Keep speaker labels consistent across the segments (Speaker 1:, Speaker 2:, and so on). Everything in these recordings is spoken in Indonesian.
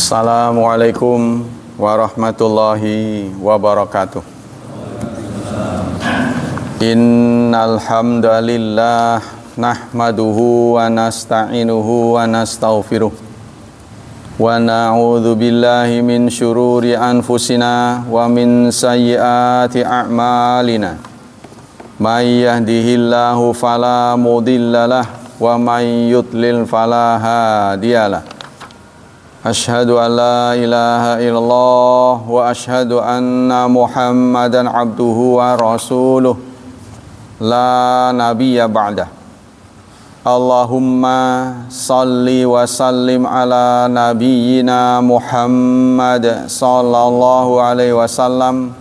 Speaker 1: Assalamualaikum warahmatullahi wabarakatuh. Innal hamdalillah nahmaduhu wa nasta'inuhu wa nastaghfiruh wa na'udzu billahi min syururi anfusina wa min sayyiati a'malina. May yahdihillahu fala mudhillalah wa may yudlil fala hadiyalah. Asyhadu an la ilaha illallah wa asyhadu anna Muhammadan abduhu wa rasuluh la nabiyya ba'dah. Allahumma salli wa sallim ala nabiyyina Muhammad sallallahu alaihi wasallam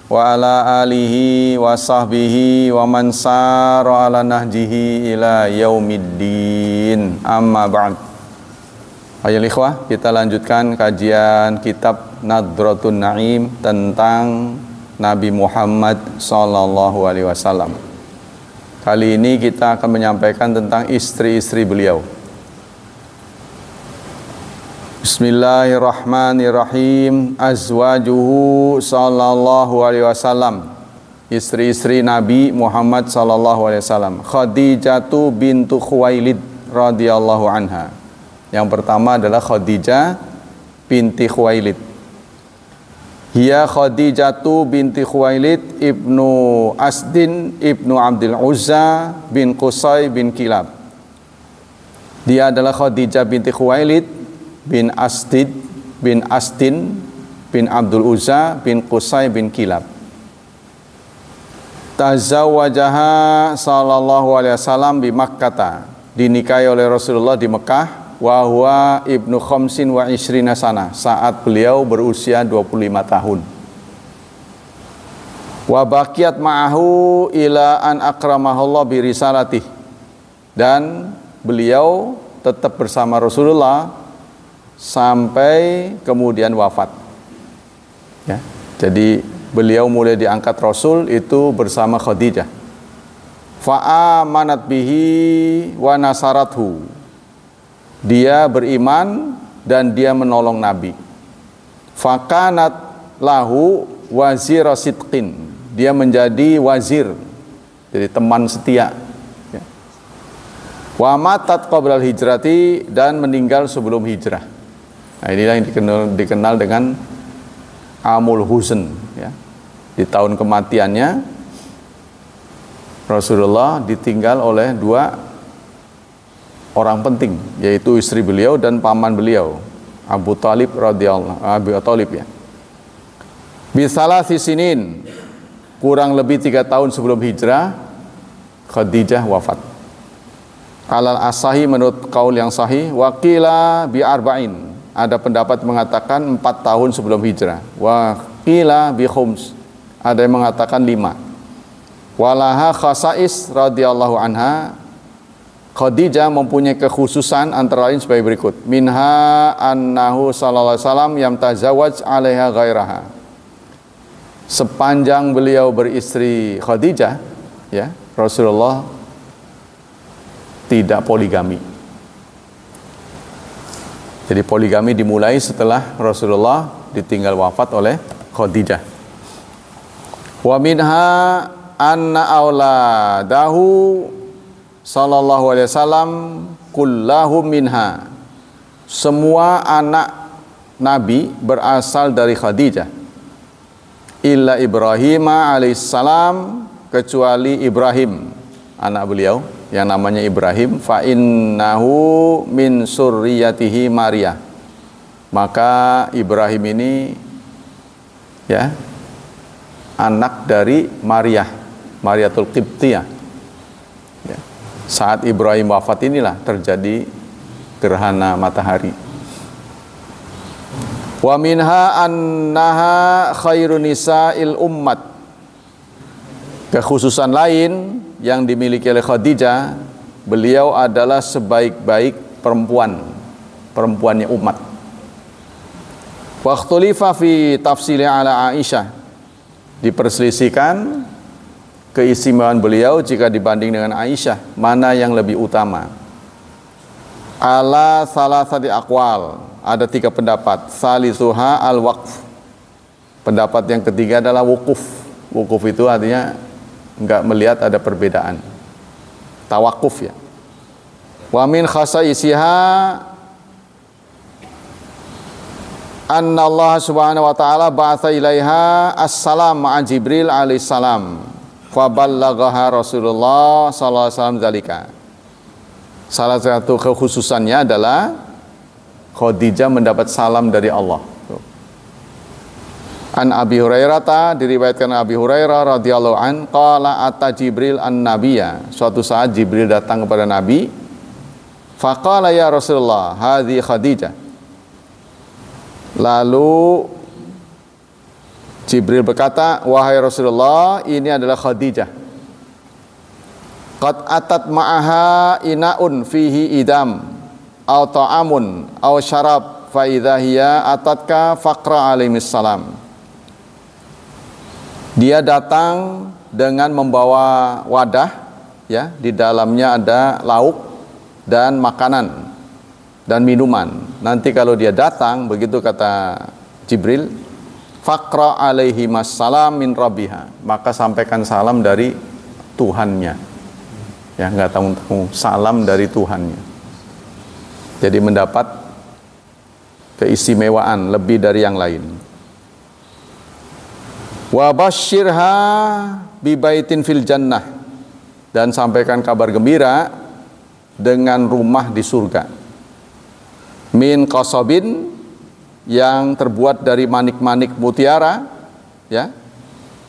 Speaker 1: wa ala alihi wa sahbihi wa man sara ala nahjihi ila yaumiddin. Amma ba'd. Ayo ikhwah, kita lanjutkan kajian kitab Nadratun Naim tentang Nabi Muhammad sallallahu alaihi wasallam. Kali ini kita akan menyampaikan tentang istri-istri beliau. Bismillahirrahmanirrahim. Azwajuhu sallallahu alaihi wasallam. Istri-istri Nabi Muhammad sallallahu alaihi wasallam. Khadijatu bintu Khuwailid radhiyallahu anha. Yang pertama adalah Khadijah binti Khuwailid. Hiya Khadijatu binti Khuwailid ibnu Asdin ibnu Abdul Uzza bin Qusay bin Kilab. Dia adalah Khadijah binti Khuwailid bin Asdin bin Abdul Uzza bin Qusay bin Kilab. Tazawwajaha sallallahu alaihi wasallam di Makkah. Dinikahi oleh Rasulullah di Mekah. Wa huwa ibnu khamsin wa ishrina sana, saat beliau berusia 25 tahun. Wa baqiyat ma'ahu ila an akramahullah bi risalatih, dan beliau tetap bersama Rasulullah sampai kemudian wafat. Ya, jadi beliau mulai diangkat Rasul itu bersama Khadijah. Fa amanat bihi wa nasarathu. Dia beriman dan dia menolong Nabi. Fakanat lahu wazir sidqin. Dia menjadi wazir, jadi teman setia. Wa matat qabla hijrati, dan meninggal sebelum hijrah. Nah, inilah yang dikenal dengan Amul Huzn. Ya. Di tahun kematiannya Rasulullah ditinggal oleh dua orang penting, yaitu istri beliau dan paman beliau, Abu Talib radhiyallahu Abu Talib, ya. Bisalasi sinin, kurang lebih 3 tahun sebelum hijrah, Khadijah wafat. Alal asahi, menurut kaul yang sahih, waqila bi arba'in. Ada pendapat mengatakan 4 tahun sebelum hijrah. Waqila bi khums. Ada yang mengatakan 5. Walaha khasais radhiyallahu anha. Khadijah mempunyai kekhususan antara lain sebagai berikut. Minha annahu sallallahu alaihi wasallam yamtazawwaj 'alaiha ghairaha. Sepanjang beliau beristri Khadijah, ya, Rasulullah tidak poligami. Jadi poligami dimulai setelah Rasulullah ditinggal wafat oleh Khadijah. Wa minha anna auladahu sallallahu alaihi wasallam kullahum minha. Semua anak Nabi berasal dari Khadijah. Illa Ibrahim alaihissalam, kecuali Ibrahim, anak beliau yang namanya Ibrahim. Fa innahu min surriyatihi Maria. Maka Ibrahim ini, ya, anak dari Maria, Mariatul Qibtiyah. Saat Ibrahim wafat inilah terjadi gerhana matahari. Wa minha annaha khairun nisa'il ummat. Kekhususan lain yang dimiliki oleh Khadijah, beliau adalah sebaik-baik perempuannya umat. Wa ikhtulifa fi tafsili ala Aisyah. Diperselisihkan keistimewaan beliau jika dibanding dengan Aisyah, mana yang lebih utama. Ala salasati aqwal, ada 3 pendapat. Salisuha al-waqf. Pendapat yang ketiga adalah wukuf. Wukuf itu artinya enggak melihat ada perbedaan. Tawakuf ya. Wa min khasaisiha anna Allah subhanahu wa ta'ala ba'atha ilaiha as-salam ma'a Jibril alaihissalam fa ballaghaha Rasulullah sallallahu alaihi wasallam zalika. Salah satu kekhususannya adalah Khadijah mendapat salam dari Allah. An Abi Hurairah, diriwayatkan Abi Hurairah radhiyallahu an, qala ata Jibril an-nabiyya. Suatu saat Jibril datang kepada Nabi, faqala ya Rasulullah, hadhi Khadijah. Lalu Jibril berkata, wahai Rasulullah, ini adalah Khadijah. Qad atat ma'aha ina'un fihi idam aw ta'amun aw syarab fa idza hiya atatka faqra alaihi salam. Dia datang dengan membawa wadah, ya, di dalamnya ada lauk dan makanan dan minuman. Nanti kalau dia datang, begitu kata Jibril, faqra alaihi salam min rabbiha, maka sampaikan salam dari Tuhannya. Ya, nggak tahu salam dari Tuhannya. Jadi mendapat keistimewaan lebih dari yang lain. Wa basyirha bi baitin fil jannah, dan sampaikan kabar gembira dengan rumah di surga. Min qasabin, yang terbuat dari manik-manik mutiara, ya.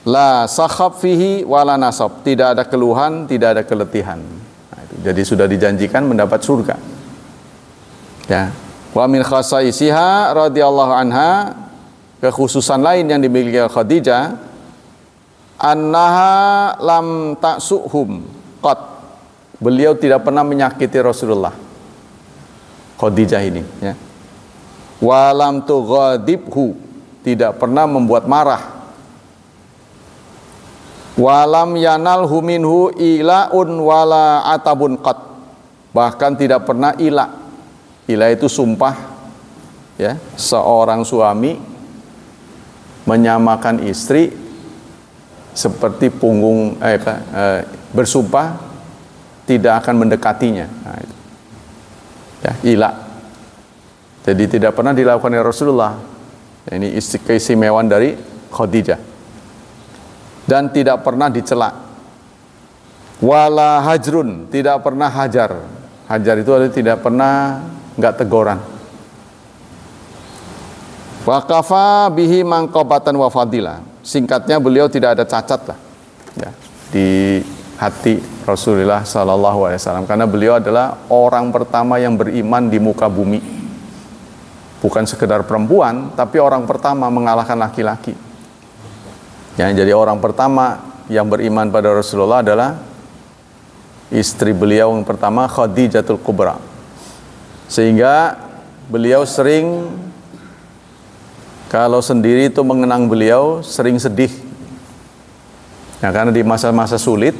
Speaker 1: La sakhab fihi wala nasab, tidak ada keluhan, tidak ada keletihan. Nah, itu. Jadi sudah dijanjikan mendapat surga. Ya. Wa min khasaisiha radhiyallahu anha, kekhususan lain yang dimiliki Khadijah, annaha lam ta'suhum qat, beliau tidak pernah menyakiti Rasulullah. Khadijah ini, ya. Wa lam tughadibhu, tidak pernah membuat marah. Wa lam yanalhu minhu ilaun wala atabun qat, bahkan tidak pernah ila. Ila itu sumpah, ya, seorang suami menyamakan istri seperti punggung bersumpah tidak akan mendekatinya. Nah, itu. Ya, ila. Jadi tidak pernah dilakukan oleh Rasulullah. Ini keistimewaan dari Khadijah. Dan tidak pernah dicela. Wala hajrun, tidak pernah hajar. Hajar itu artinya tidak pernah enggak teguran. Wa kafa bihi mangqabatan wa fadila. Singkatnya beliau tidak ada cacat lah, ya, di hati Rasulullah sallallahu alaihi wasallam, karena beliau adalah orang pertama yang beriman di muka bumi. Bukan sekedar perempuan, tapi orang pertama mengalahkan laki-laki. Ya, jadi orang pertama yang beriman pada Rasulullah adalah istri beliau yang pertama, Khadijatul Kubra. Sehingga beliau sering, kalau sendiri itu mengenang beliau, sering sedih. Ya, karena di masa-masa sulit,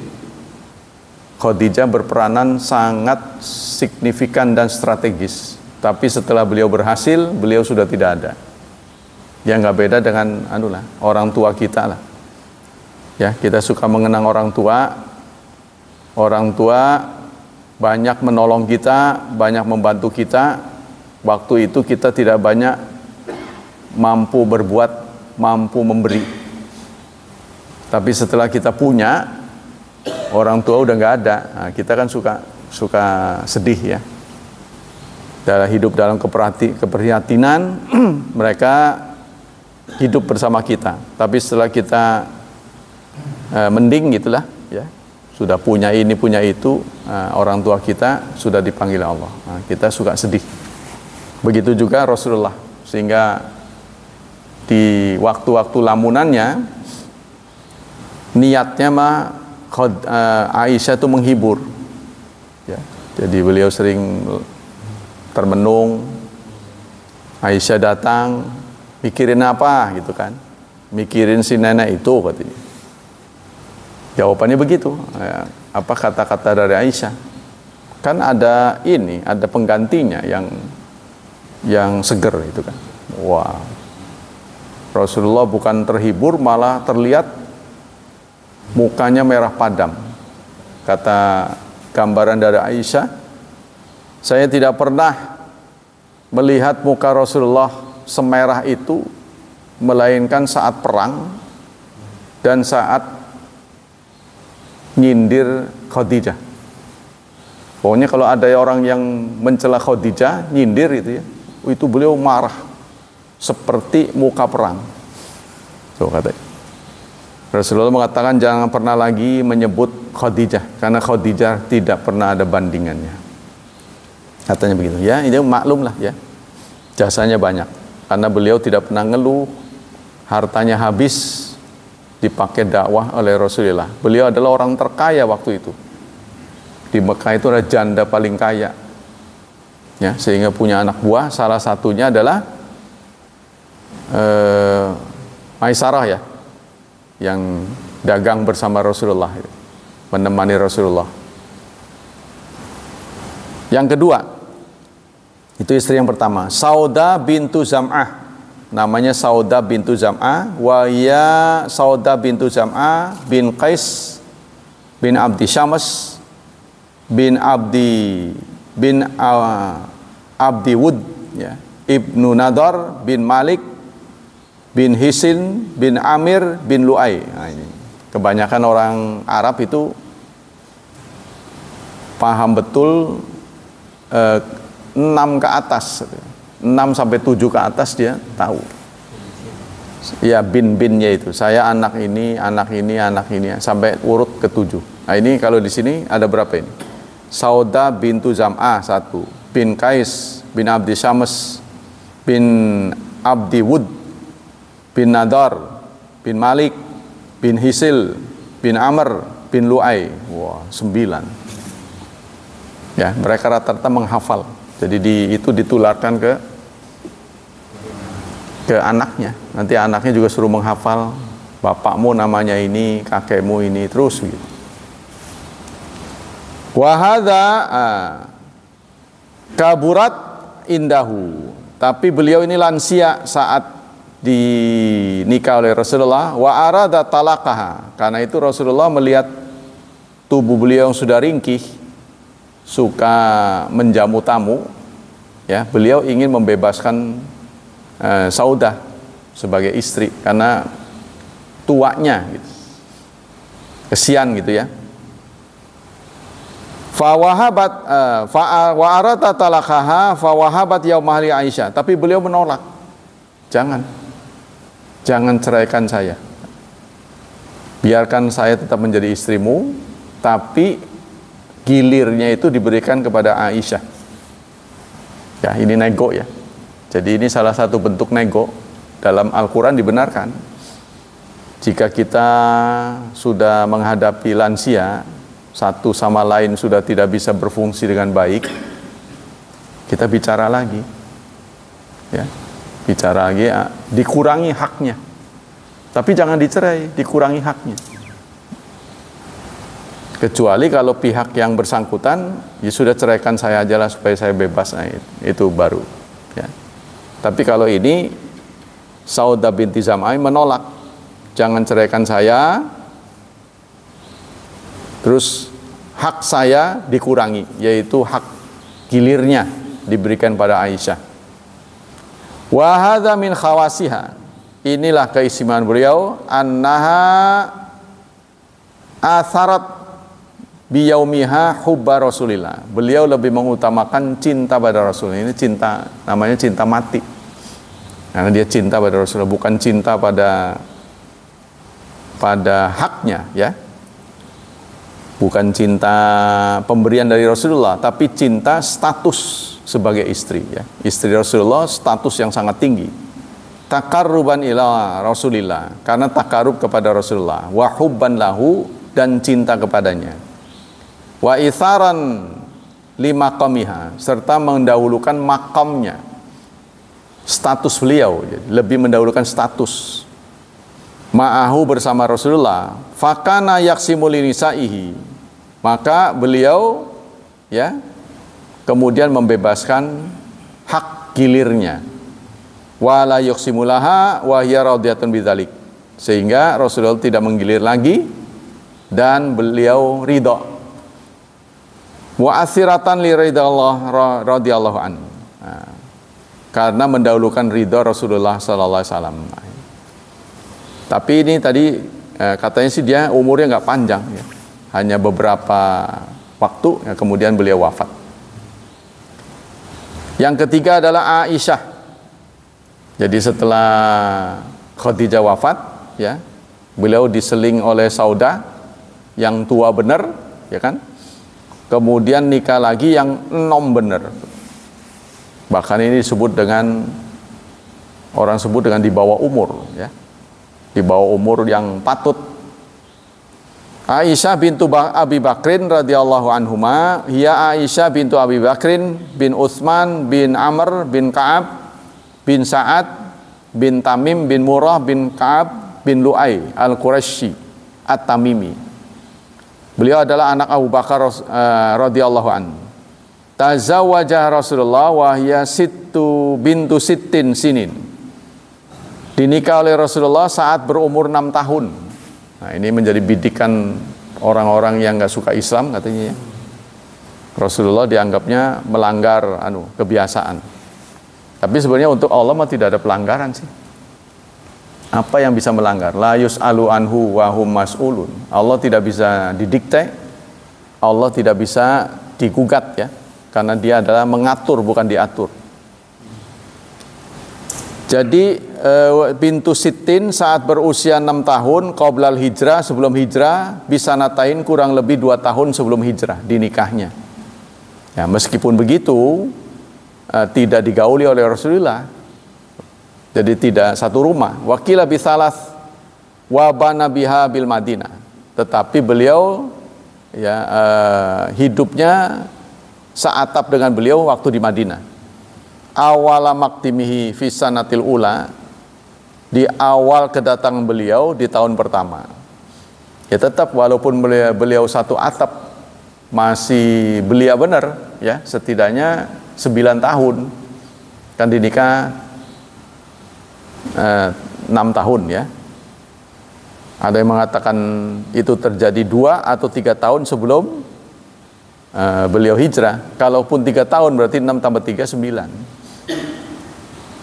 Speaker 1: Khadijah berperanan sangat signifikan dan strategis. Tapi setelah beliau berhasil, beliau sudah tidak ada. Ya, nggak beda dengan orang tua kita lah. Ya, kita suka mengenang orang tua. Orang tua banyak menolong kita, banyak membantu kita. Waktu itu kita tidak banyak mampu berbuat, mampu memberi. Tapi setelah kita punya, orang tua udah nggak ada. Nah, kita kan suka sedih, ya. Dalam hidup dalam keprihatinan, mereka hidup bersama kita. Tapi setelah kita mending gitulah, ya, sudah punya ini punya itu, orang tua kita sudah dipanggil Allah. Nah, kita suka sedih. Begitu juga Rasulullah, sehingga di waktu-waktu lamunannya niatnya Aisyah itu menghibur, ya. Jadi beliau sering termenung, Aisyah datang, mikirin apa gitu kan, mikirin si nenek itu katanya. Jawabannya begitu. Ya, apa kata-kata dari Aisyah? Kan ada penggantinya yang yang seger itu kan. Wah, Rasulullah bukan terhibur, malah terlihat mukanya merah padam. Kata gambaran dari Aisyah, saya tidak pernah melihat muka Rasulullah semerah itu melainkan saat perang dan saat nyindir Khadijah. Pokoknya kalau ada orang yang mencela Khadijah, nyindir itu beliau marah seperti muka perang. So, katanya Rasulullah mengatakan jangan pernah lagi menyebut Khadijah karena Khadijah tidak pernah ada bandingannya. Katanya begitu. Ya, ini maklum lah ya. Jasanya banyak karena beliau tidak pernah ngeluh hartanya habis dipakai dakwah oleh Rasulullah. Beliau adalah orang terkaya waktu itu. Di Mekah itu ada janda paling kaya. Ya, sehingga punya anak buah, salah satunya adalah Maisarah ya, yang dagang bersama Rasulullah, menemani Rasulullah. Yang kedua, itu istri yang pertama, Sauda bintu Zam'ah, namanya Sauda bintu Zam'ah, wa ya Sauda bintu Zam'ah bin Qais bin Abdi Syams bin Abdi Wud ya, Ibnu Nadar bin Malik bin Hisin bin Amir bin Lu'ay. Nah, ini kebanyakan orang Arab itu paham betul 6 ke atas, 6 sampai 7 ke atas dia tahu. Ya, bin-binnya itu. Saya anak ini, anak ini, anak ini sampai urut ke-7. Nah, ini kalau di sini ada berapa ini? Sauda bintu Zam'ah 1, bin Qais bin Abdi Syams bin Abdi Wud bin Nadar bin Malik bin Hisil bin Amr bin Lu'ay. Wah, 9. Ya, mereka rata-rata menghafal. Jadi itu ditularkan ke anaknya. Nanti anaknya juga suruh menghafal, bapakmu namanya ini, kakekmu ini, terus gitu. Wahada kaburat indahu, tapi beliau ini lansia saat dinikah oleh Rasulullah. Wa arada talaqaha, karena itu Rasulullah melihat tubuh beliau yang sudah ringkih, suka menjamu tamu, ya, beliau ingin membebaskan Saudah sebagai istri karena tuanya gitu. Kesian gitu ya. Fawahabat wa arata talaqaha fawahabat yaumahli Aisyah, tapi beliau menolak. Jangan ceraikan saya. Biarkan saya tetap menjadi istrimu, tapi gilirnya itu diberikan kepada Aisyah. Ya, ini nego ya. Jadi ini salah satu bentuk nego dalam Al-Quran dibenarkan. Jika kita sudah menghadapi lansia, satu sama lain sudah tidak bisa berfungsi dengan baik, kita bicara lagi, ya, bicara lagi, dikurangi haknya, tapi jangan dicerai, dikurangi haknya. Kecuali kalau pihak yang bersangkutan, ya sudah ceraikan saya aja lah supaya saya bebas, nah, itu baru. Ya. Tapi kalau ini Sauda binti Zam'ah menolak, jangan ceraikan saya, terus hak saya dikurangi, yaitu hak gilirnya diberikan pada Aisyah. Wa hadza min khawasiha, inilah keistimewaan beliau, annaha atharat biyaumiha hubba Rasulillah. Beliau lebih mengutamakan cinta pada Rasul. Ini cinta, namanya cinta mati. Karena dia cinta pada Rasulullah, bukan cinta pada haknya, ya. Bukan cinta pemberian dari Rasulullah, tapi cinta status sebagai istri, ya. Istri Rasulullah status yang sangat tinggi. Takarruban ila Rasulillah, karena takarub kepada Rasulullah, wa hubban lahu, dan cinta kepadanya. Wa itharan limaqamiha, serta mendahulukan makamnya, status beliau, lebih mendahulukan status ma'ahu bersama Rasulullah. Fakana yaksimu linisaihi, maka beliau, ya, kemudian membebaskan hak gilirnya. Wala yuqsimulaha wa hiya radiyatun bidzalik. Sehingga Rasulullah tidak menggilir lagi dan beliau ridha. Wa asiratan li ridallah radhiyallahu anhu. Karena mendahulukan ridha Rasulullah sallallahu alaihi wasallam. Tapi ini tadi katanya sih dia umurnya nggak panjang ya. Hanya beberapa waktu ya, kemudian beliau wafat. Yang ketiga adalah Aisyah. Jadi setelah Khadijah wafat ya, beliau diseling oleh Saudah yang tua benar ya kan. Kemudian nikah lagi yang enom benar. Bahkan ini disebut dengan orang sebut dengan di bawah umur ya. Di bawah umur yang patut. Aisyah bintu Abi Bakrin radhiyallahu anhuma, hiya Aisyah bintu Abi Bakrin bin Utsman bin Amr bin Ka'ab bin Sa'ad bin Tamim bin Murrah bin Ka'ab bin Lu'ay al-Quraisy at-Tamimi. Beliau adalah anak Abu Bakar radhiyallahu anhu. Tazawwaja Rasulullah wa hiya bintu sittin sinin. Dinikah oleh Rasulullah saat berumur 6 tahun. Nah, ini menjadi bidikan orang-orang yang nggak suka Islam katanya ya. Rasulullah dianggapnya melanggar kebiasaan. Tapi sebenarnya untuk Allah mah tidak ada pelanggaran sih. Apa yang bisa melanggar? La yus'alu anhu wa hum mas'ulun. Allah tidak bisa didikte. Allah tidak bisa digugat ya. Karena dia adalah mengatur bukan diatur. Jadi bintu Sittin saat berusia 6 tahun qoblal hijrah, sebelum hijrah, bisa natain kurang lebih 2 tahun sebelum hijrah dinikahnya. Ya, meskipun begitu tidak digauli oleh Rasulullah. Jadi tidak satu rumah. Wakila bisalas wa bana biha bil Madinah. Tetapi beliau ya hidupnya seatap dengan beliau waktu di Madinah. Awala maktimihi fi sanatil ula, di awal kedatangan beliau di tahun pertama. Ya tetap walaupun beliau satu atap masih belia benar ya, setidaknya 9 tahun kan dinikah 6 tahun ya. Ada yang mengatakan itu terjadi 2 atau 3 tahun sebelum beliau hijrah. Kalaupun 3 tahun berarti 6 tambah 3 9.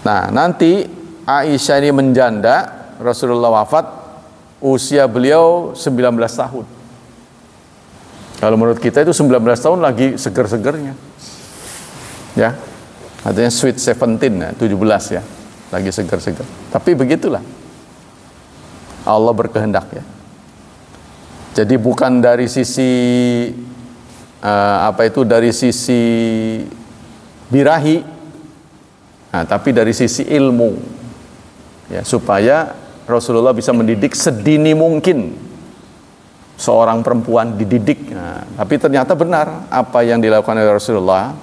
Speaker 1: Nah, nanti Aisyah ini menjanda, Rasulullah wafat, usia beliau 19 tahun. Kalau menurut kita itu 19 tahun lagi seger-segernya. Ya. Artinya sweet 17 ya, 17 ya. Lagi seger-seger. Tapi begitulah. Allah berkehendak ya. Jadi bukan dari sisi dari sisi birahi. Nah, tapi dari sisi ilmu ya, supaya Rasulullah bisa mendidik sedini mungkin seorang perempuan dididik. Nah, tapi ternyata benar apa yang dilakukan oleh Rasulullah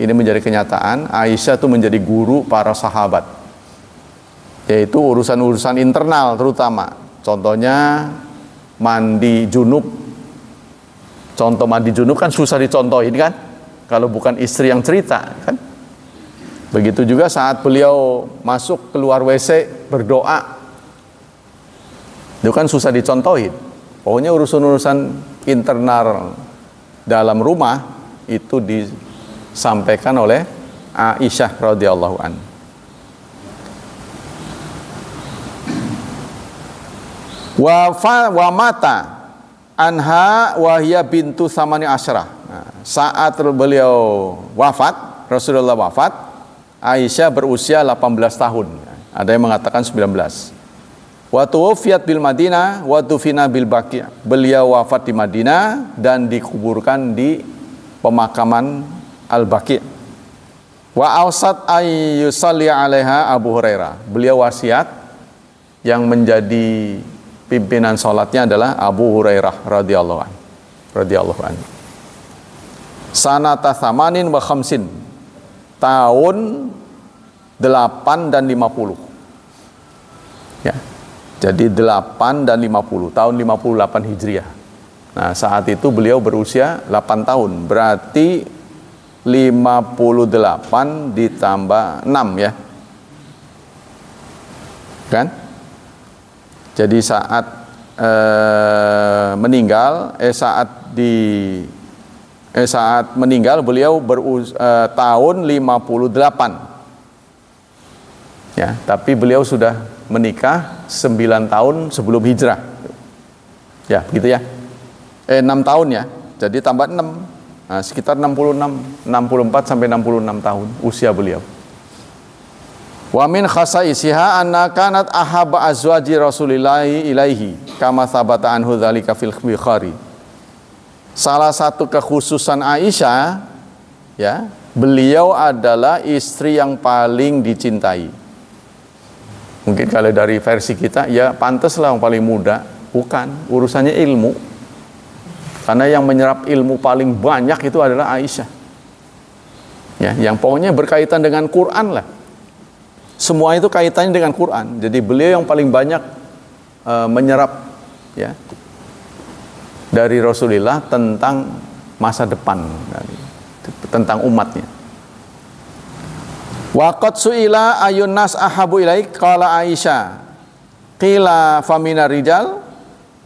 Speaker 1: ini menjadi kenyataan. Aisyah itu menjadi guru para sahabat, yaitu urusan-urusan internal terutama. Contohnya mandi junub. Contoh mandi junub kan susah dicontohin kan, kalau bukan istri yang cerita kan. Begitu juga saat beliau masuk keluar WC berdoa, itu kan susah dicontohin. Pokoknya urusan-urusan internal dalam rumah itu disampaikan oleh Aisyah radhiyallahu anha. Wa mata anha wa hiya bintu samani asyrah. Nah, saat beliau wafat, Rasulullah wafat, Aisyah berusia 18 tahun. Ada yang mengatakan 19. Wa tuwfiyat bil Madinah wa tufina bil Baqi'. Beliau wafat di Madinah dan dikuburkan di pemakaman Al-Baqi'. Wa awsat ay yusalli 'alaiha Abu Hurairah. Beliau wasiat yang menjadi pimpinan salatnya adalah Abu Hurairah radhiyallahu anhu. Sanata tsamanin wa khamsin. Tahun 8 dan 50 ya, jadi 8 dan 50 tahun 58 Hijriah. Nah, saat itu beliau berusia 8 tahun, berarti 58 ditambah 6 ya. Kan? Jadi saat saat meninggal beliau tahun 58. Ya, tapi beliau sudah menikah 9 tahun sebelum hijrah. Ya, gitu ya. 6 tahun ya. Jadi tambah 6. Nah, sekitar 64 sampai 66 tahun usia beliau. Wa min khasaisiha anna kanat ahabba azwaji Rasulillahi ilaihi kama thabata anhu dzalika fil Bukhari. Salah satu kekhususan Aisyah ya, beliau adalah istri yang paling dicintai. Mungkin kalau dari versi kita ya pantaslah yang paling muda, bukan, urusannya ilmu. Karena yang menyerap ilmu paling banyak itu adalah Aisyah. Ya, yang pokoknya berkaitan dengan Quran lah. Semua itu kaitannya dengan Quran. Jadi beliau yang paling banyak menyerap ya dari Rasulullah tentang masa depan, tentang umatnya. Waqad su'ila ayun nas ahabu ilaik qala Aisyah. Qila famina rijal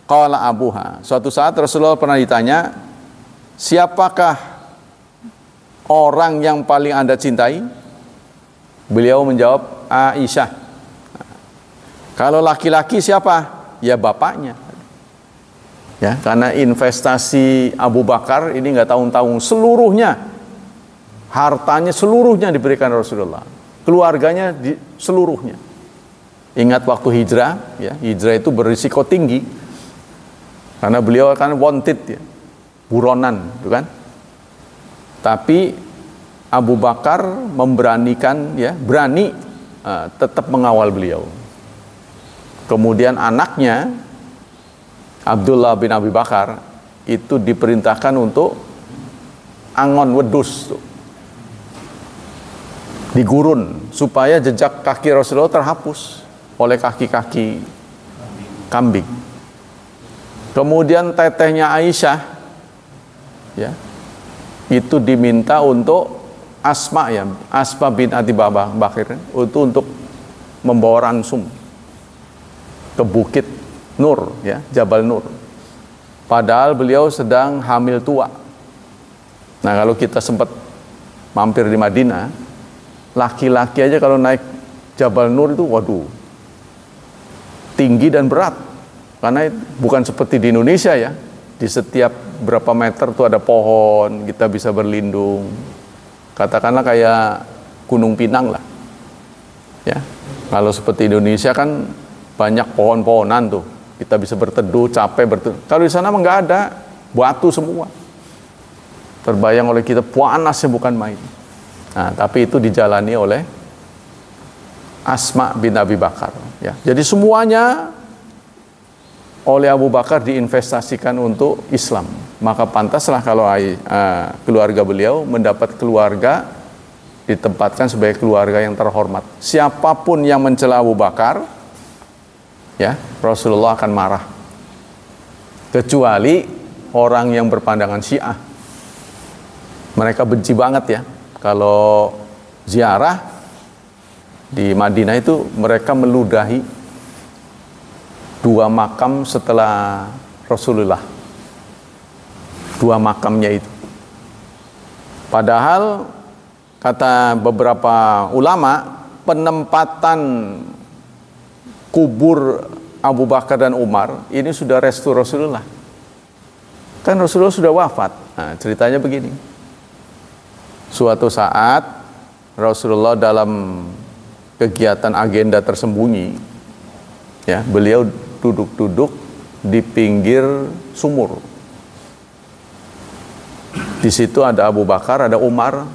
Speaker 1: qala abuha. Suatu saat Rasulullah pernah ditanya, siapakah orang yang paling Anda cintai? Beliau menjawab, Aisyah. Kalau laki-laki siapa? Ya bapaknya. Ya, karena investasi Abu Bakar ini nggak tahun-tahun, seluruhnya, hartanya seluruhnya diberikan Rasulullah, keluarganya seluruhnya. Ingat waktu hijrah, ya, hijrah itu berisiko tinggi, karena beliau kan wanted ya, buronan, gitu kan. Tapi Abu Bakar memberanikan, ya, berani tetap mengawal beliau. Kemudian anaknya Abdullah bin Abi Bakar itu diperintahkan untuk angon wedus, digurun supaya jejak kaki Rasulullah terhapus oleh kaki-kaki kambing. Kemudian tetehnya Aisyah ya, itu diminta untuk Asma ya, Asma bin Abi Bakar itu untuk membawa ransum ke Bukit Nur ya, Jabal Nur. Padahal beliau sedang hamil tua. Nah, kalau kita sempat mampir di Madinah, laki-laki aja kalau naik Jabal Nur itu waduh, tinggi dan berat. Karena bukan seperti di Indonesia ya, di setiap berapa meter tuh ada pohon, kita bisa berlindung. Katakanlah kayak Gunung Pinang lah. Ya. Kalau seperti Indonesia kan banyak pohon-pohonan tuh. Kita bisa berteduh, capek berteduh. Kalau di sana mah nggak ada, batu semua. Terbayang oleh kita panasnya bukan main. Nah, tapi itu dijalani oleh Asma bin Abi Bakar. Ya. Jadi semuanya oleh Abu Bakar diinvestasikan untuk Islam. Maka pantaslah kalau keluarga beliau mendapat keluarga ditempatkan sebagai keluarga yang terhormat. Siapapun yang mencela Abu Bakar, ya, Rasulullah akan marah. Kecuali orang yang berpandangan Syiah. Mereka benci banget ya. Kalau ziarah di Madinah itu mereka meludahi 2 makam setelah Rasulullah. 2 makamnya itu. Padahal kata beberapa ulama, penempatan kubur Abu Bakar dan Umar ini sudah restu Rasulullah. Kan Rasulullah sudah wafat. Nah, ceritanya begini. Suatu saat Rasulullah dalam kegiatan agenda tersembunyi, ya, beliau duduk-duduk di pinggir sumur. Di situ ada Abu Bakar, ada Umar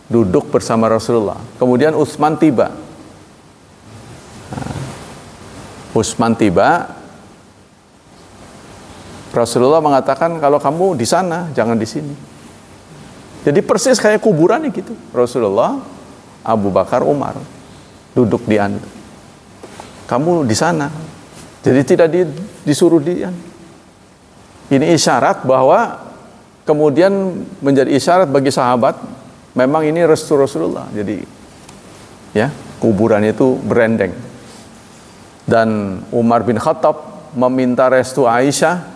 Speaker 1: duduk bersama Rasulullah. Kemudian Utsman tiba. Utsman tiba, Rasulullah mengatakan kalau kamu di sana, jangan di sini. Jadi persis kayak kuburannya gitu. Rasulullah, Abu Bakar, Umar duduk di antara. Kamu di sana. Jadi tidak disuruh di. Ini isyarat bahwa kemudian menjadi isyarat bagi sahabat, memang ini restu Rasulullah. Jadi ya, kuburan itu berendeng. Dan Umar bin Khattab meminta restu Aisyah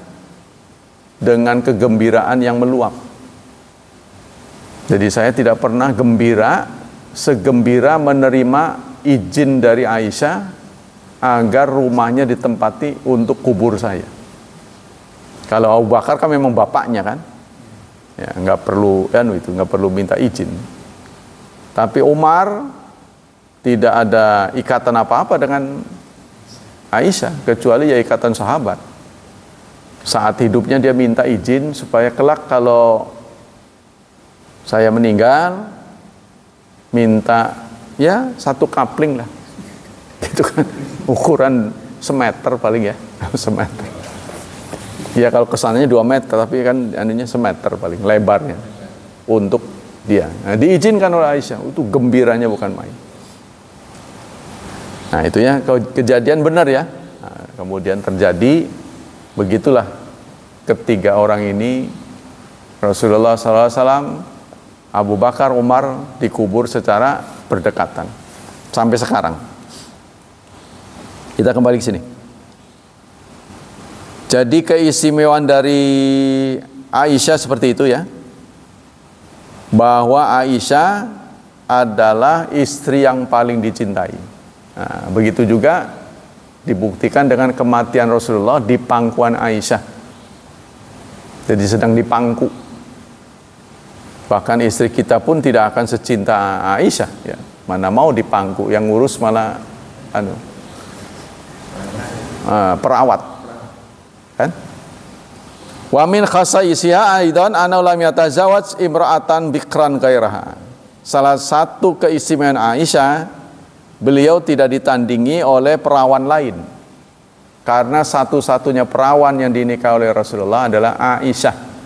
Speaker 1: dengan kegembiraan yang meluap. Jadi saya tidak pernah gembira segembira menerima izin dari Aisyah agar rumahnya ditempati untuk kubur saya. Kalau Abu Bakar kan memang bapaknya kan, ya nggak perlu minta izin. Tapi Umar tidak ada ikatan apa-apa dengan Aisyah kecuali ya ikatan sahabat. Saat hidupnya dia minta izin supaya kelak kalau saya meninggal minta ya 1 kapling lah, gitu kan, ukuran semeter paling ya, semeter. Ya kalau kesananya 2 meter, tapi kan anunya semeter paling lebarnya untuk dia. Nah, diizinkan oleh Aisyah, itu gembiranya bukan main. Nah itu ya kejadian benar ya. Nah, kemudian terjadi begitulah ketiga orang ini, Rasulullah SAW, Abu Bakar, Umar dikubur secara berdekatan sampai sekarang. Kita kembali ke sini. Jadi keistimewaan dari Aisyah seperti itu ya, bahwa Aisyah adalah istri yang paling dicintai. Nah, begitu juga dibuktikan dengan kematian Rasulullah di pangkuan Aisyah. Jadi sedang dipangku. Bahkan istri kita pun tidak akan secinta Aisyah ya. Mana mau dipangku, yang ngurus malah perawat. Kan? Wa min khasaisiha aidan anna lam yatazawwaj imra'atan bikran ghairaha. Salah satu keistimewaan Aisyah, beliau tidak ditandingi oleh perawan lain. Karena satu-satunya perawan yang dinikahi oleh Rasulullah adalah Aisyah.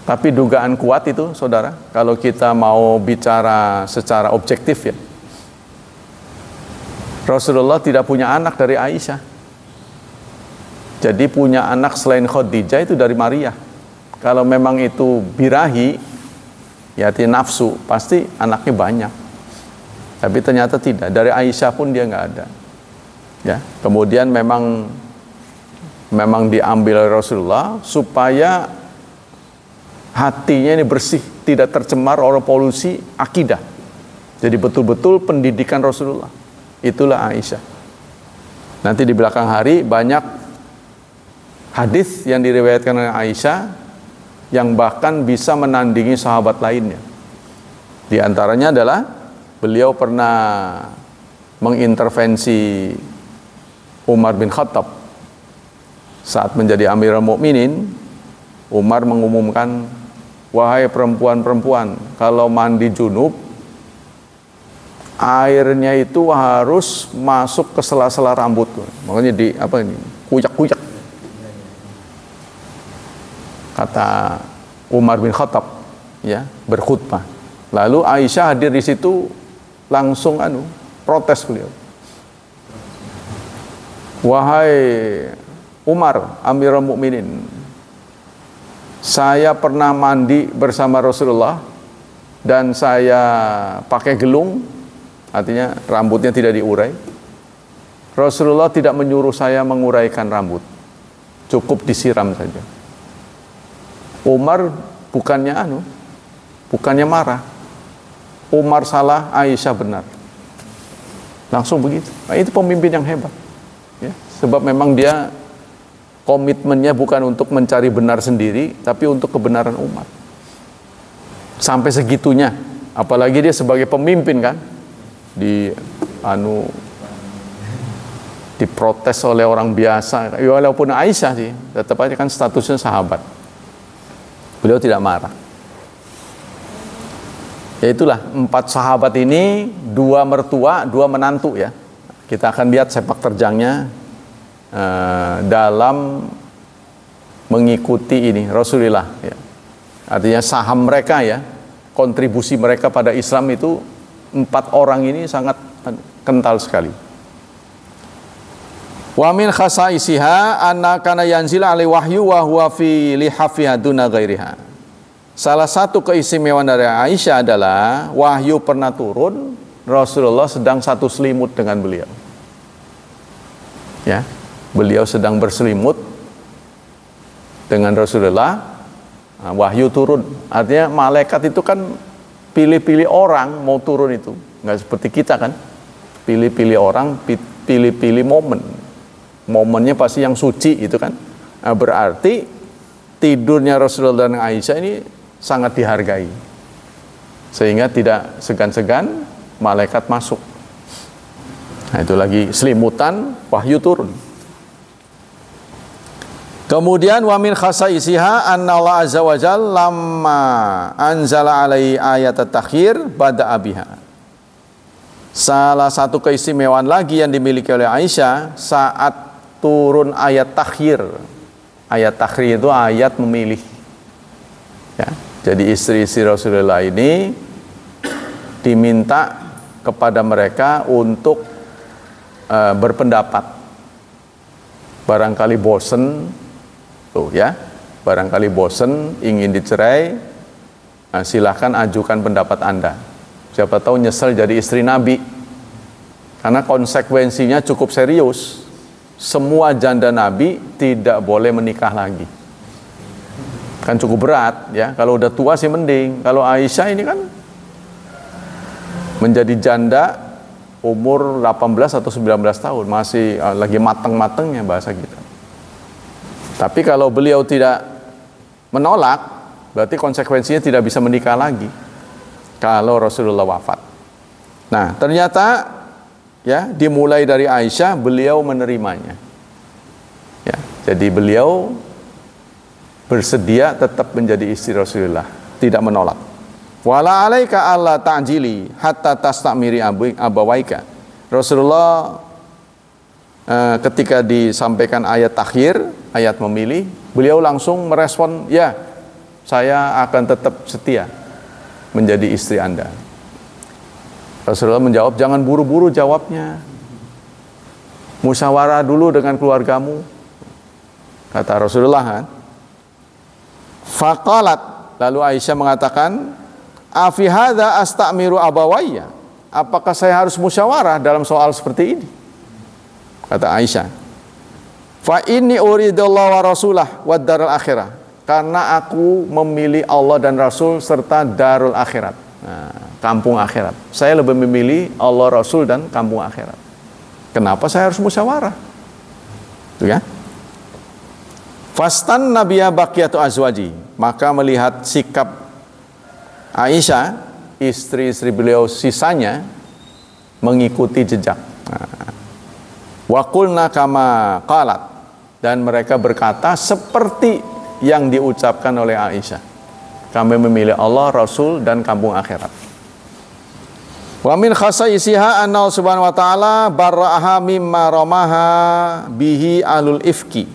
Speaker 1: Tapi dugaan kuat itu, saudara, kalau kita mau bicara secara objektif ya, Rasulullah tidak punya anak dari Aisyah. Jadi punya anak selain Khadijah itu dari Maria. Kalau memang itu birahi, ya nafsu, pasti anaknya banyak. Tapi ternyata tidak, dari Aisyah pun dia nggak ada. Ya, kemudian memang diambil oleh Rasulullah supaya hatinya ini bersih, tidak tercemar oleh polusi akidah. Jadi betul-betul pendidikan Rasulullah. Itulah Aisyah. Nanti di belakang hari banyak hadis yang diriwayatkan oleh Aisyah yang bahkan bisa menandingi sahabat lainnya. Di antaranya adalah beliau pernah mengintervensi Umar bin Khattab saat menjadi Amirul Mukminin. Umar mengumumkan, wahai perempuan-perempuan, kalau mandi junub airnya itu harus masuk ke sela-sela rambut, makanya di kuyak-kuyak, kata Umar bin Khattab ya, berkhutbah. Lalu Aisyah hadir di situ, langsung protes beliau. Wahai Umar, Amirul Mukminin, saya pernah mandi bersama Rasulullah dan saya pakai gelung, artinya rambutnya tidak diurai. Rasulullah tidak menyuruh saya menguraikan rambut, cukup disiram saja. Umar bukannya marah. Umar salah, Aisyah benar. Langsung begitu. Nah, itu pemimpin yang hebat. Ya, sebab memang dia komitmennya bukan untuk mencari benar sendiri, tapi untuk kebenaran umat. Sampai segitunya, apalagi dia sebagai pemimpin kan, diprotes oleh orang biasa. Ya, walaupun Aisyah sih, tetap aja kan statusnya sahabat. Beliau tidak marah. Ya itulah 4 sahabat ini, 2 mertua, 2 menantu ya. Kita akan lihat sepak terjangnya dalam mengikuti ini Rasulullah ya. Artinya saham mereka ya, kontribusi mereka pada Islam itu 4 orang ini sangat kental sekali. Wa min khasaisiha anna kana yanzil alaihi wahyu wa huwa fi lihafiha duna ghairiha. Salah satu keistimewaan dari Aisyah adalah wahyu pernah turun, Rasulullah sedang satu selimut dengan beliau. Ya, beliau sedang berselimut dengan Rasulullah, wahyu turun. Artinya malaikat itu kan pilih-pilih orang mau turun itu, nggak seperti kita kan, pilih-pilih orang, pilih-pilih momen. Momennya pasti yang suci itu kan. Nah, berarti tidurnya Rasulullah dan Aisyah ini sangat dihargai, sehingga tidak segan-segan malaikat masuk. Nah, itu lagi selimutan, wahyu turun. Kemudian wa min khasaisiha anna Allah azza wa jalla lamma anzala alaihi ayat at-takhir bada'a biha. Salah satu keistimewaan lagi yang dimiliki oleh Aisyah saat turun ayat takhir. Ayat takhir itu ayat memilih. Ya, jadi istri-istri Rasulullah ini diminta kepada mereka untuk berpendapat. Barangkali bosen, tuh ya, barangkali bosen ingin dicerai, silahkan ajukan pendapat Anda. Siapa tahu nyesel jadi istri Nabi. Karena konsekuensinya cukup serius. Semua janda Nabi tidak boleh menikah lagi. Kan cukup berat ya. Kalau udah tua sih mending. Kalau Aisyah ini kan menjadi janda umur 18 atau 19 tahun, masih lagi mateng-matengnya bahasa kita. Tapi kalau beliau tidak menolak, berarti konsekuensinya tidak bisa menikah lagi kalau Rasulullah wafat. Nah, ternyata ya dimulai dari Aisyah, beliau menerimanya. Ya, jadi beliau bersedia tetap menjadi istri Rasulullah, tidak menolak. Wala alaika alla ta'jili hatta tastamiri abawaika. Rasulullah ketika disampaikan ayat takhir, ayat memilih, beliau langsung merespon, ya, saya akan tetap setia menjadi istri Anda. Rasulullah menjawab, jangan buru-buru jawabnya. Musyawarah dulu dengan keluargamu. Kata Rasulullah kan. Faqalat, lalu Aisyah mengatakan, afi hadza astamiru abawayya. Apakah saya harus musyawarah dalam soal seperti ini? Kata Aisyah, fa inni uridullah wa rasulah wa darul akhirah. Karena aku memilih Allah dan Rasul serta darul akhirat. Nah, kampung akhirat. Saya lebih memilih Allah, Rasul dan kampung akhirat. Kenapa saya harus musyawarah? Itu ya. Fastan nabiyya baqiyatu azwaji. Maka melihat sikap Aisyah, istri-istri beliau sisanya mengikuti jejak. Wa qulna kama qalat, dan mereka berkata seperti yang diucapkan oleh Aisyah. Kami memilih Allah, Rasul dan kampung akhirat. Wa min khasaisiha anna subhanahu wa ta'ala barra'aha mimma ramaha bihi alul ifki.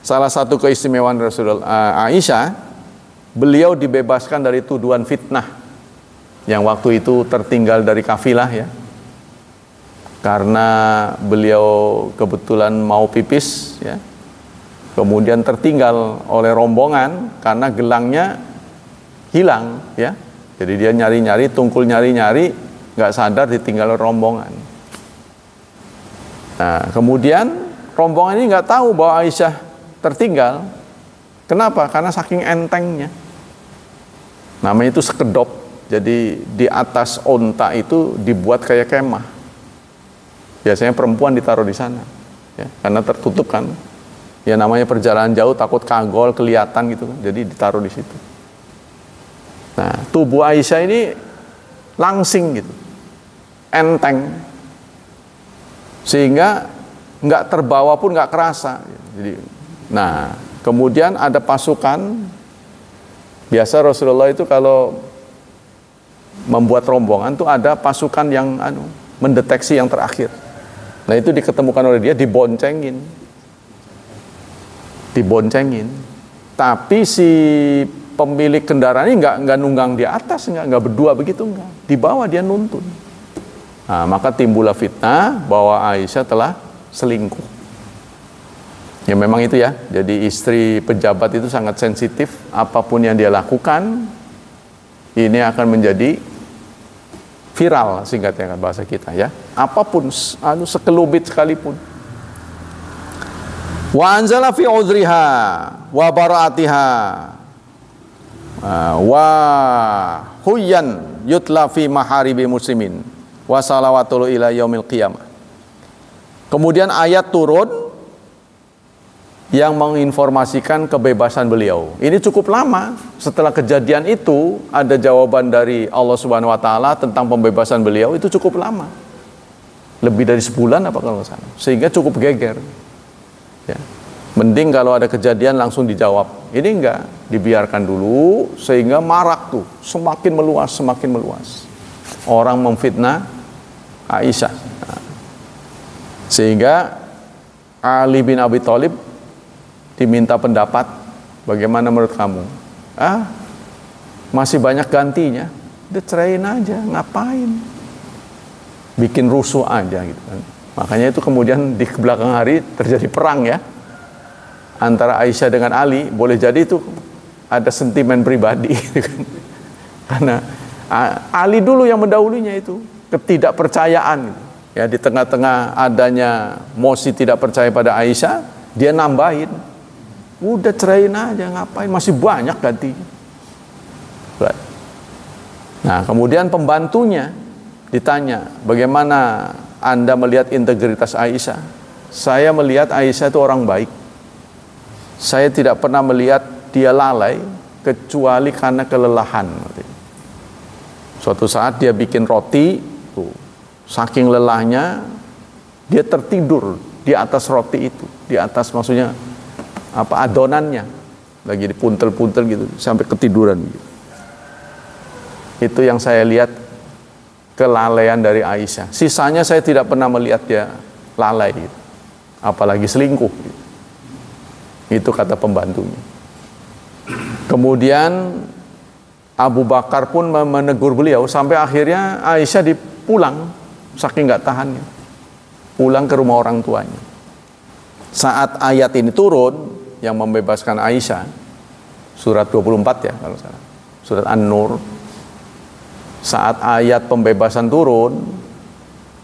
Speaker 1: Salah satu keistimewaan Rasulullah Aisyah, beliau dibebaskan dari tuduhan fitnah yang waktu itu tertinggal dari kafilah ya. Karena beliau kebetulan mau pipis ya. Kemudian tertinggal oleh rombongan karena gelangnya hilang ya. Jadi dia nyari-nyari, tungkul nyari-nyari, nggak sadar ditinggal rombongan. Nah, kemudian rombongan ini nggak tahu bahwa Aisyah tertinggal. Kenapa? Karena saking entengnya. Namanya itu sekedop. Jadi di atas onta itu dibuat kayak kemah. Biasanya perempuan ditaruh di sana, ya, karena tertutup kan. Ya namanya perjalanan jauh, takut kagol kelihatan gitu kan. Jadi ditaruh di situ. Nah, tubuh Aisyah ini langsing gitu, enteng, sehingga nggak terbawa pun nggak kerasa. Jadi, nah kemudian ada pasukan. Biasa Rasulullah itu kalau membuat rombongan tuh ada pasukan yang mendeteksi yang terakhir. Nah itu diketemukan oleh dia, diboncengin. Tapi si pemilik kendaraan ini nggak nunggang di atas, nggak berdua begitu, nggak. Di bawah dia nuntun. Nah, maka timbullah fitnah bahwa Aisyah telah selingkuh. Ya memang itu ya. Jadi istri pejabat itu sangat sensitif. Apapun yang dia lakukan Ini akan menjadi viral, singkatnya kan bahasa kita ya. Apapun, sekelubit sekalipun. Wa anzala fi udriha wa bara'atiha wa huyyan yutla fi maharibi muslimin wa salawatul ila yaumil qiyamah. Kemudian ayat turun yang menginformasikan kebebasan beliau. Ini cukup lama. Setelah kejadian itu ada jawaban dari Allah Subhanahu wa taala tentang pembebasan beliau, itu cukup lama. Lebih dari sebulan apa kalau nggak salah. Sehingga cukup geger. Ya. Mending kalau ada kejadian langsung dijawab. Ini enggak, dibiarkan dulu sehingga marak tuh, semakin meluas. Orang memfitnah Aisyah. Nah. Sehingga Ali bin Abi Thalib diminta pendapat, bagaimana menurut kamu? Masih banyak gantinya, udah ceraiin aja, ngapain? Bikin rusuh aja gitu kan. Makanya itu kemudian di belakang hari terjadi perang ya, antara Aisyah dengan Ali. Boleh jadi itu ada sentimen pribadi gitu kan. Karena Ali dulu yang mendahulunya itu, ketidakpercayaan gitu. Ya, di tengah-tengah adanya Mosi tidak percaya pada Aisyah, dia nambahin, udah ceraiin aja, ngapain, masih banyak gantinya. Nah, kemudian pembantunya ditanya, bagaimana Anda melihat integritas Aisyah? Saya melihat Aisyah itu orang baik. Saya tidak pernah melihat dia lalai kecuali karena kelelahan. Suatu saat dia bikin roti, saking lelahnya dia tertidur di atas roti itu, di atas maksudnya adonannya, lagi dipuntel-puntel gitu sampai ketiduran gitu. Itu yang saya lihat kelalaian dari Aisyah. Sisanya saya tidak pernah melihat dia lalai gitu. Apalagi selingkuh gitu. Itu kata pembantunya. Kemudian Abu Bakar pun menegur beliau sampai akhirnya Aisyah dipulang saking nggak tahannya, pulang ke rumah orang tuanya. Saat ayat ini turun yang membebaskan Aisyah, surat 24 ya kalau salah, surat An-Nur. Saat ayat pembebasan turun,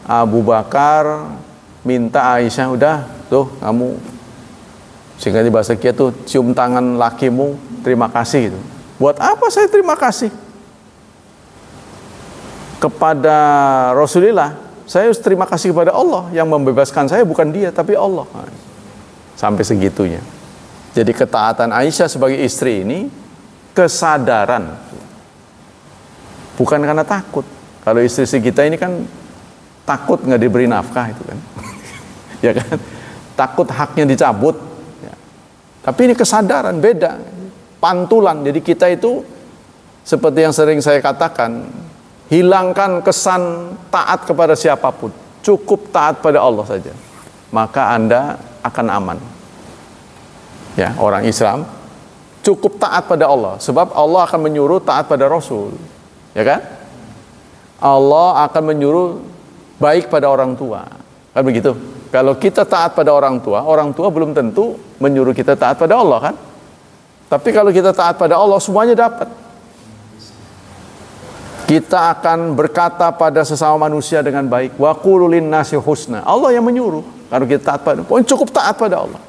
Speaker 1: Abu Bakar minta Aisyah, udah tuh kamu, sehingga di bahasa kita tuh, cium tangan lakimu, terima kasih gitu. Buat apa saya terima kasih kepada Rasulullah? Saya harus terima kasih kepada Allah yang membebaskan saya, bukan dia tapi Allah. Sampai segitunya. Jadi ketaatan Aisyah sebagai istri ini kesadaran, bukan karena takut. Kalau istri kita ini kan takut nggak diberi nafkah itu kan, ya kan, takut haknya dicabut. Ya. Tapi ini kesadaran, beda, pantulan. Jadi kita itu seperti yang sering saya katakan, hilangkan kesan taat kepada siapapun, cukup taat pada Allah saja, maka Anda akan aman. Ya, orang Islam cukup taat pada Allah, sebab Allah akan menyuruh taat pada Rasul, ya kan? Allah akan menyuruh baik pada orang tua, kan begitu? Kalau kita taat pada orang tua belum tentu menyuruh kita taat pada Allah, kan? Tapi kalau kita taat pada Allah, semuanya dapat. Kita akan berkata pada sesama manusia dengan baik. Wa qulu linnasi husna. Allah yang menyuruh. Kalau kita taat pada, cukup taat pada Allah.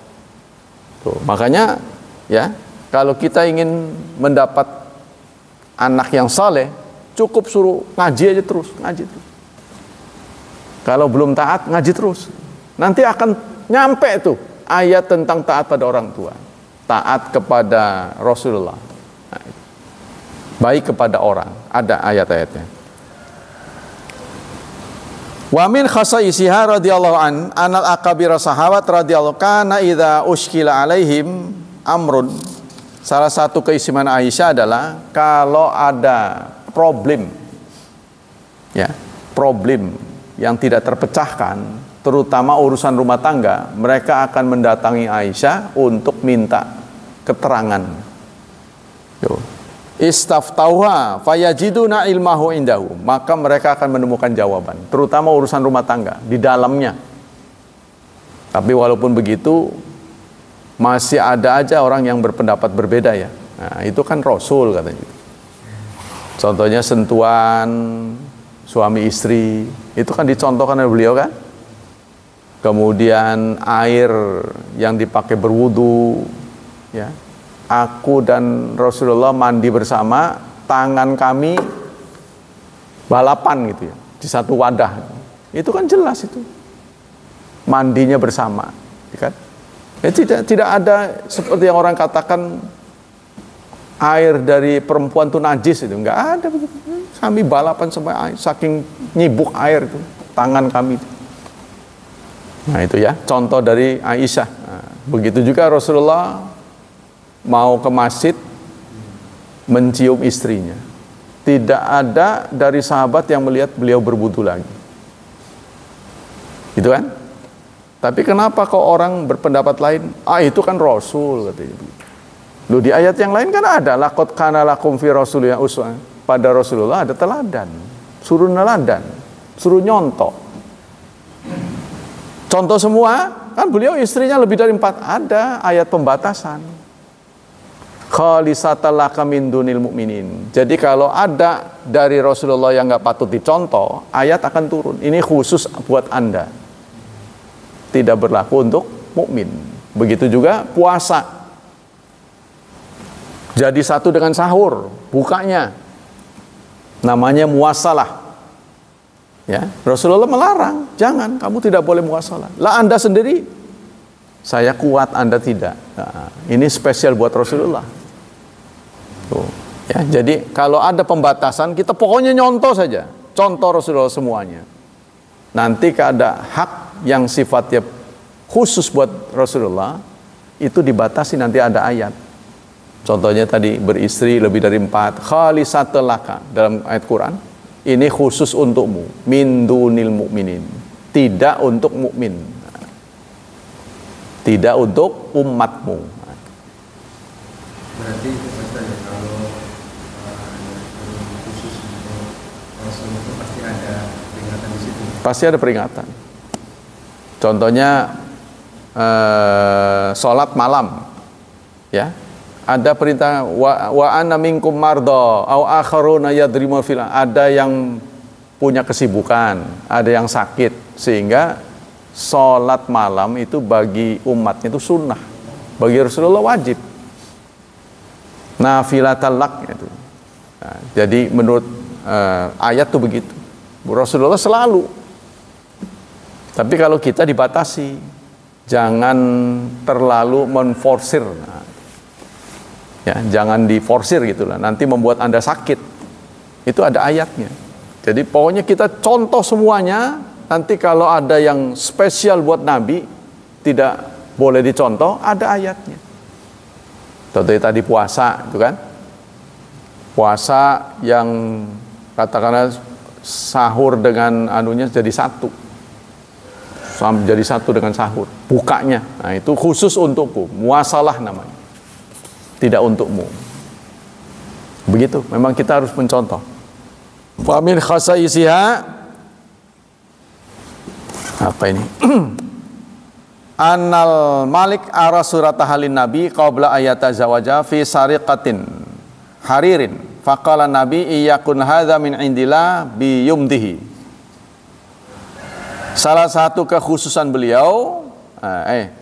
Speaker 1: Tuh, makanya ya, kalau kita ingin mendapat anak yang saleh, cukup suruh ngaji aja terus, ngaji terus. Kalau belum taat, ngaji terus. Nanti akan nyampe tuh ayat tentang taat pada orang tua, taat kepada Rasulullah. Baik kepada orang, ada ayat-ayatnya. Wa min khasaisiha radhiyallahu anal akabira sahabat radhiyallahu kana idza ushkila alaihim amrun. Salah satu keistimewaan Aisyah adalah kalau ada problem, ya, problem yang tidak terpecahkan, terutama urusan rumah tangga, mereka akan mendatangi Aisyah untuk minta keterangan. Istaftauha fayajiduna ilmahu indahu, maka mereka akan menemukan jawaban, terutama urusan rumah tangga di dalamnya. Tapi walaupun begitu masih ada aja orang yang berpendapat berbeda ya. Nah, itu kan Rasul katanya. Contohnya sentuhan suami istri, itu kan dicontohkan oleh beliau kan. Kemudian air yang dipakai berwudu, ya. Aku dan Rasulullah mandi bersama, tangan kami balapan gitu ya, di satu wadah. Itu kan jelas itu. Mandinya bersama, kan? Ya, tidak ada seperti yang orang katakan air dari perempuan itu najis, itu enggak ada begitu. Kami balapan sampai air, saking nyibuk air itu tangan kami. Nah itu ya contoh dari Aisyah. Nah, begitu juga Rasulullah mau ke masjid mencium istrinya. Tidak ada dari sahabat yang melihat beliau berwudu lagi. Gitu kan? Tapi kenapa kok orang berpendapat lain? Itu kan Rasul katanya. Loh, di ayat yang lain kan ada laqad kana lakum fi rasulillah uswah. Pada Rasulullah ada teladan. Suruh neladan, suruh nyontok. Contoh semua, kan beliau istrinya lebih dari 4. Ada ayat pembatasan. Khalisatan laka min dunil mu'minin. Jadi kalau ada dari Rasulullah yang nggak patut dicontoh, ayat akan turun. Ini khusus buat Anda. Tidak berlaku untuk mukmin. Begitu juga puasa. Jadi satu dengan sahur, bukanya. Namanya muasalah. Ya, Rasulullah melarang, jangan, kamu tidak boleh muasalah. Lah Anda sendiri, saya kuat, Anda tidak. Nah, ini spesial buat Rasulullah. Tuh, ya, jadi kalau ada pembatasan, kita pokoknya nyontoh saja. Contoh Rasulullah semuanya. Nanti ada hak yang sifatnya khusus buat Rasulullah, itu dibatasi, nanti ada ayat. Contohnya tadi beristri lebih dari 4, khalisatul laka dalam ayat Quran. Ini khusus untukmu, min dunil mu'minin. Tidak untuk mukmin. Tidak untuk umatmu.
Speaker 2: Berarti maksudnya kalau khusus untuk Rasul itu pasti ada peringatan di situ.
Speaker 1: Pasti ada peringatan. Contohnya sholat malam, ya. Ada perintah wa anna minkum mardo au akharuna yadrimu fil. Ada yang punya kesibukan, ada yang sakit, sehingga sholat malam itu bagi umatnya itu sunnah, bagi Rasulullah wajib. Nafilatal lak itu. Nah, jadi menurut ayat itu begitu. Rasulullah selalu. Tapi kalau kita dibatasi, jangan terlalu menforsir. Nah, ya, jangan diforsir gitulah, nanti membuat Anda sakit. Itu ada ayatnya. Jadi pokoknya kita contoh semuanya. Nanti kalau ada yang spesial buat Nabi tidak boleh dicontoh, ada ayatnya. Contohnya tadi puasa, itu kan? Puasa yang katakanlah sahur dengan anunya jadi satu. Jadi satu dengan sahur, bukanya. Nah, itu khusus untukku, muasalah namanya. Tidak untukmu. Begitu, memang kita harus mencontoh. Wa min khasaisiha, apa ini? Annal Malik ara surat halin Nabi qabla ayata zawaja fi sariqatin haririn. Faqala Nabi iyakun hadza min indillah bi yumdihi. Salah satu kekhususan beliau,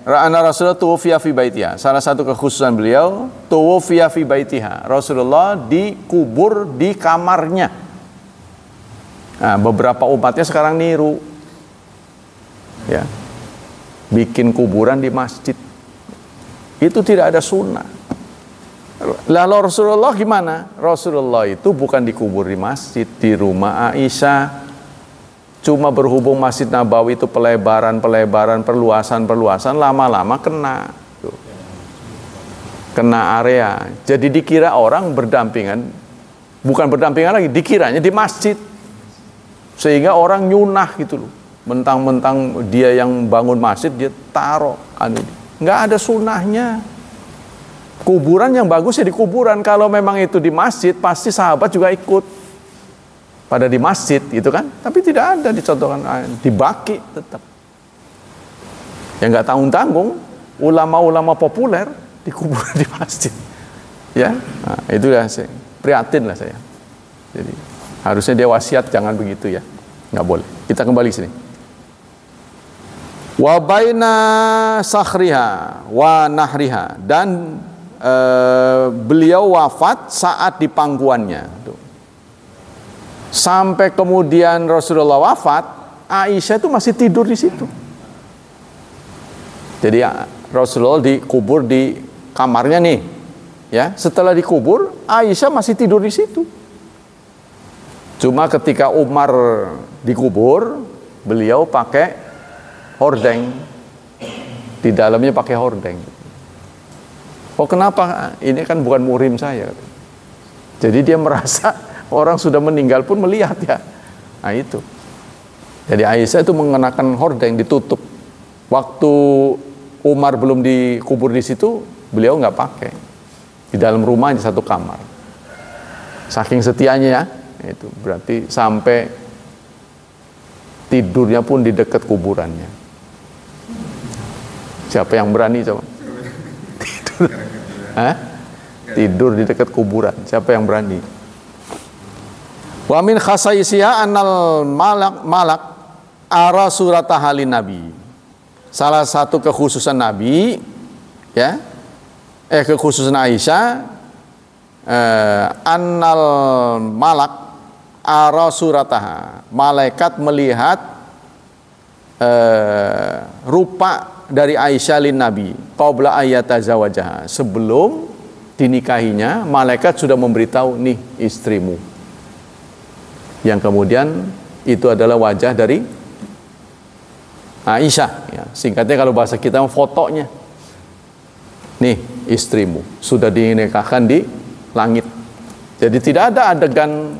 Speaker 1: Ra'ana Rasulullah tuwfiya fi baitiha. Salah satu kekhususan beliau, tuwfiya fi baitiha. Rasulullah dikubur di kamarnya. Nah, beberapa umatnya sekarang niru. Ya. Bikin kuburan di masjid. Itu tidak ada sunnah. Lalu Rasulullah gimana? Rasulullah itu bukan dikubur di masjid, di rumah Aisyah. Cuma berhubung Masjid Nabawi itu pelebaran, perluasan, lama-lama kena. Kena area. Jadi dikira orang berdampingan, bukan berdampingan lagi, dikiranya di masjid. Sehingga orang nyunah gitu loh. Mentang-mentang dia yang bangun masjid, dia taruh. Nggak ada sunahnya. Kuburan yang bagus ya di kuburan. Kalau memang itu di masjid, pasti sahabat juga ikut. Pada di masjid gitu kan, tapi tidak ada dicontohkan di baki tetap. Yang nggak tanggung-tanggung, ulama-ulama populer dikubur di masjid, ya. Nah, itu ya, prihatin lah saya. Jadi harusnya dia wasiat jangan begitu ya. Nggak boleh. Kita kembali sini. Wa baina sakhriha wa nahriha, dan beliau wafat saat di pangkuannya. Tuh. Sampai kemudian Rasulullah wafat, Aisyah itu masih tidur di situ. Jadi Rasulullah dikubur di kamarnya nih, ya. Setelah dikubur, Aisyah masih tidur di situ. Cuma ketika Umar dikubur, beliau pakai hordeng, di dalamnya pakai hordeng. Oh kenapa? Ini kan bukan muhrim saya. Jadi dia merasa orang sudah meninggal pun melihat ya. Nah itu. Jadi Aisyah itu mengenakan hordeng ditutup. Waktu Umar belum dikubur di situ, beliau nggak pakai. Di dalam rumahnya satu kamar. Saking setianya ya. Itu berarti sampai tidurnya pun di dekat kuburannya. Siapa yang berani coba? Tidur. Hah? Tidur di dekat kuburan. Siapa yang berani? Wa min khasaisiha annal malak ara surat halin nabi. Salah satu kekhususan Nabi, ya, kekhususan Aisyah, annal malak ara surataha, malaikat melihat rupa dari Aisyah lin Nabi qabla ayatazawajaha, sebelum dinikahinya malaikat sudah memberitahu nih istrimu, yang kemudian itu adalah wajah dari Aisyah ya. Singkatnya kalau bahasa kita fotonya, nih istrimu sudah dinikahkan di langit. Jadi tidak ada adegan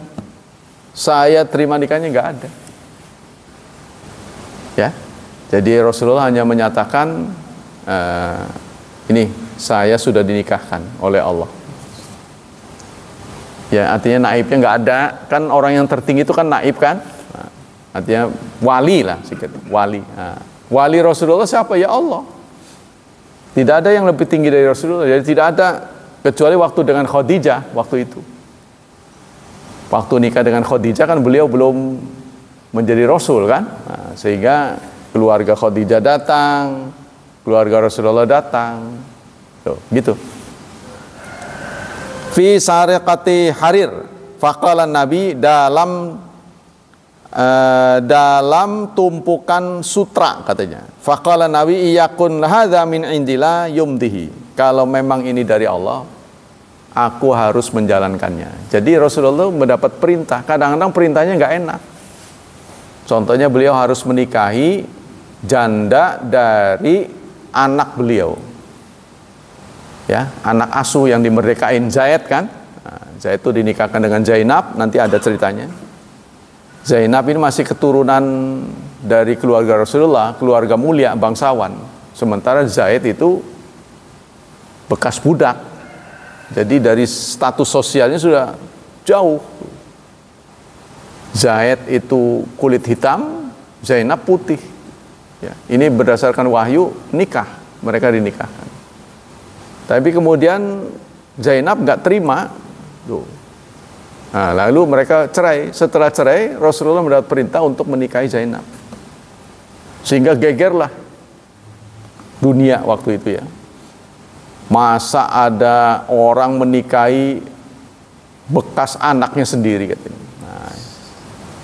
Speaker 1: saya terima nikahnya, nggak ada ya. Jadi Rasulullah hanya menyatakan ini saya sudah dinikahkan oleh Allah ya, artinya naibnya nggak ada. Kan orang yang tertinggi itu kan naib kan, nah, artinya wali lah sedikit, wali. Nah, wali Rasulullah siapa? Ya Allah. Tidak ada yang lebih tinggi dari Rasulullah. Jadi tidak ada, kecuali waktu dengan Khadijah waktu itu. Waktu nikah dengan Khadijah kan beliau belum menjadi Rasul kan, nah, sehingga keluarga Khadijah datang, keluarga Rasulullah datang, tuh, gitu. Fi sariqati harir, faqala Nabi, dalam tumpukan sutra katanya. Faqala Nabi iyakun hadza min indillah yumdihi. Kalau memang ini dari Allah, aku harus menjalankannya. Jadi Rasulullah mendapat perintah. Kadang-kadang perintahnya nggak enak. Contohnya beliau harus menikahi janda dari anak beliau, ya, anak asuh yang dimerdekain, Zaid kan. Nah, Zaid itu dinikahkan dengan Zainab, nanti ada ceritanya. Zainab ini masih keturunan dari keluarga Rasulullah, keluarga mulia, bangsawan. Sementara Zaid itu bekas budak. Jadi dari status sosialnya sudah jauh. Zaid itu kulit hitam, Zainab putih. Ya, ini berdasarkan wahyu nikah, mereka dinikahkan. Tapi kemudian Zainab nggak terima. Tuh. Nah, lalu mereka cerai. Setelah cerai, Rasulullah mendapat perintah untuk menikahi Zainab. Sehingga gegerlah dunia waktu itu ya. Masa ada orang menikahi bekas anaknya sendiri katanya. Nah,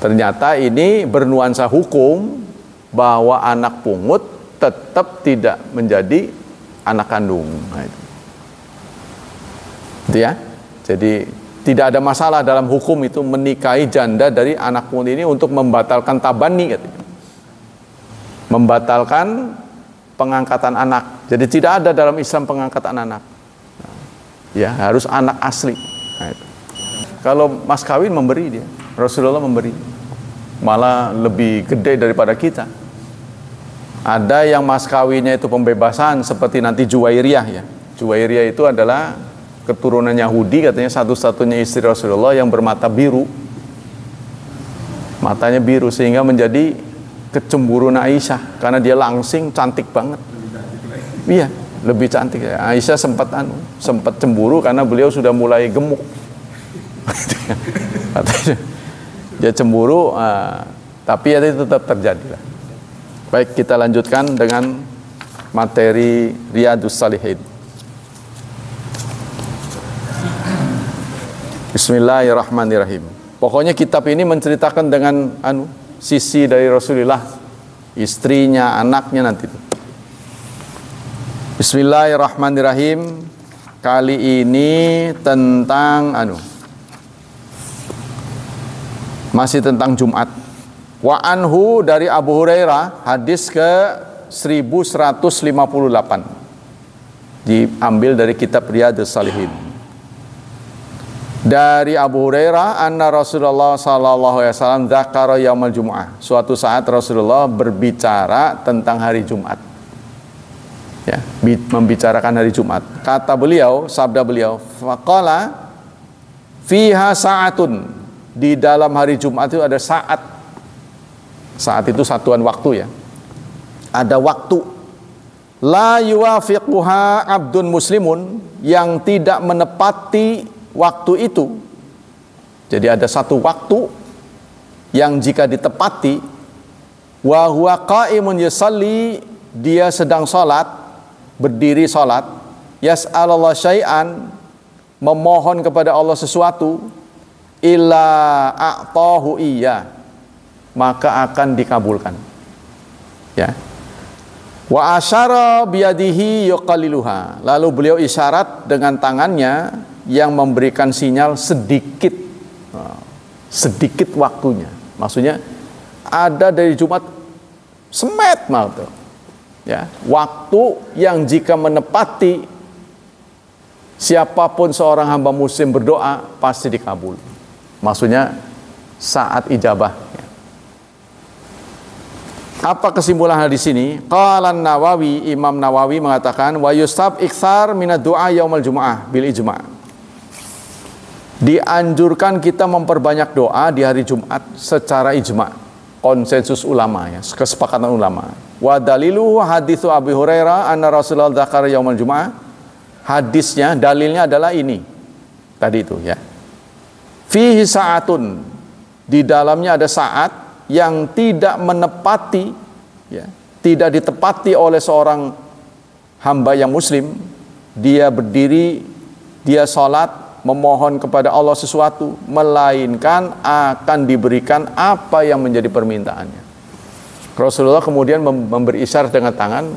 Speaker 1: ternyata ini bernuansa hukum bahwa anak pungut tetap tidak menjadi anak kandung. Nah, itu ya. Jadi tidak ada masalah dalam hukum itu menikahi janda dari anak pungut ini untuk membatalkan tabani katanya. Membatalkan pengangkatan anak. Jadi tidak ada dalam Islam pengangkatan anak. Ya, harus anak asli. Nah, itu. Kalau mas kawin memberi dia, Rasulullah memberi. Malah lebih gede daripada kita. Ada yang mas kawinnya itu pembebasan seperti nanti Juwairiyah ya. Juwairiyah itu adalah keturunan Yahudi, katanya satu-satunya istri Rasulullah yang bermata biru. Matanya biru sehingga menjadi kecemburuan Aisyah karena dia langsing, cantik banget. Iya, lebih cantik. Aisyah sempat cemburu karena beliau sudah mulai gemuk. Dia cemburu, tapi ya itu tetap terjadi lah. Baik, kita lanjutkan dengan materi Riyadhus Shalihin. Bismillahirrahmanirrahim. Pokoknya kitab ini menceritakan dengan sisi dari Rasulullah, istrinya, anaknya nanti. Bismillahirrahmanirrahim. Kali ini tentang masih tentang Jumat. Wa anhu dari Abu Hurairah, hadis ke 1158. Diambil dari kitab Riyadhus Shalihin. Dari Abu Hurairah, anna Rasulullah sallallahu alaihi wasallam dzakara yaumal Jumu'ah. Suatu saat Rasulullah berbicara tentang hari Jumat. Ya, membicarakan hari Jumat. Kata beliau, sabda beliau, faqala fiha sa'atun. Di dalam hari Jumat itu ada saat. Saat itu satuan waktu ya. Ada waktu. La yuwafiquha abdun muslimun, yang tidak menepati waktu itu. Jadi ada satu waktu yang jika ditepati, wa huwa qaimun yusalli, dia sedang salat, berdiri salat, yas'alallah syai'an, memohon kepada Allah sesuatu, illa a'tahu iya, maka akan dikabulkan. Ya. Wa asyara biyadihi yuqalliluha, lalu beliau isyarat dengan tangannya yang memberikan sinyal sedikit, sedikit waktunya. Maksudnya ada dari Jumat semet gitu. Ya, waktu yang jika menepati siapapun seorang hamba muslim berdoa pasti dikabul. Maksudnya saat ijabah. Apa kesimpulan di sini? Qala Nawawi, Imam Nawawi mengatakan wa yustab iktsar minad du'a yaumal jumu'ah bil ijma'. Dianjurkan kita memperbanyak doa di hari Jumat secara ijma', konsensus ulama ya, kesepakatan ulama. Wa daliluhu haditsu Abi Hurairah anna Rasulullah dzakara yaumal jumu'ah. Hadisnya, dalilnya adalah ini. Tadi itu ya. Fihi sa'atun. Di dalamnya ada saat yang tidak menepati, ya, tidak ditepati oleh seorang hamba yang muslim. Dia berdiri, dia sholat, memohon kepada Allah sesuatu, melainkan akan diberikan apa yang menjadi permintaannya. Rasulullah kemudian memberi isyarat dengan tangan,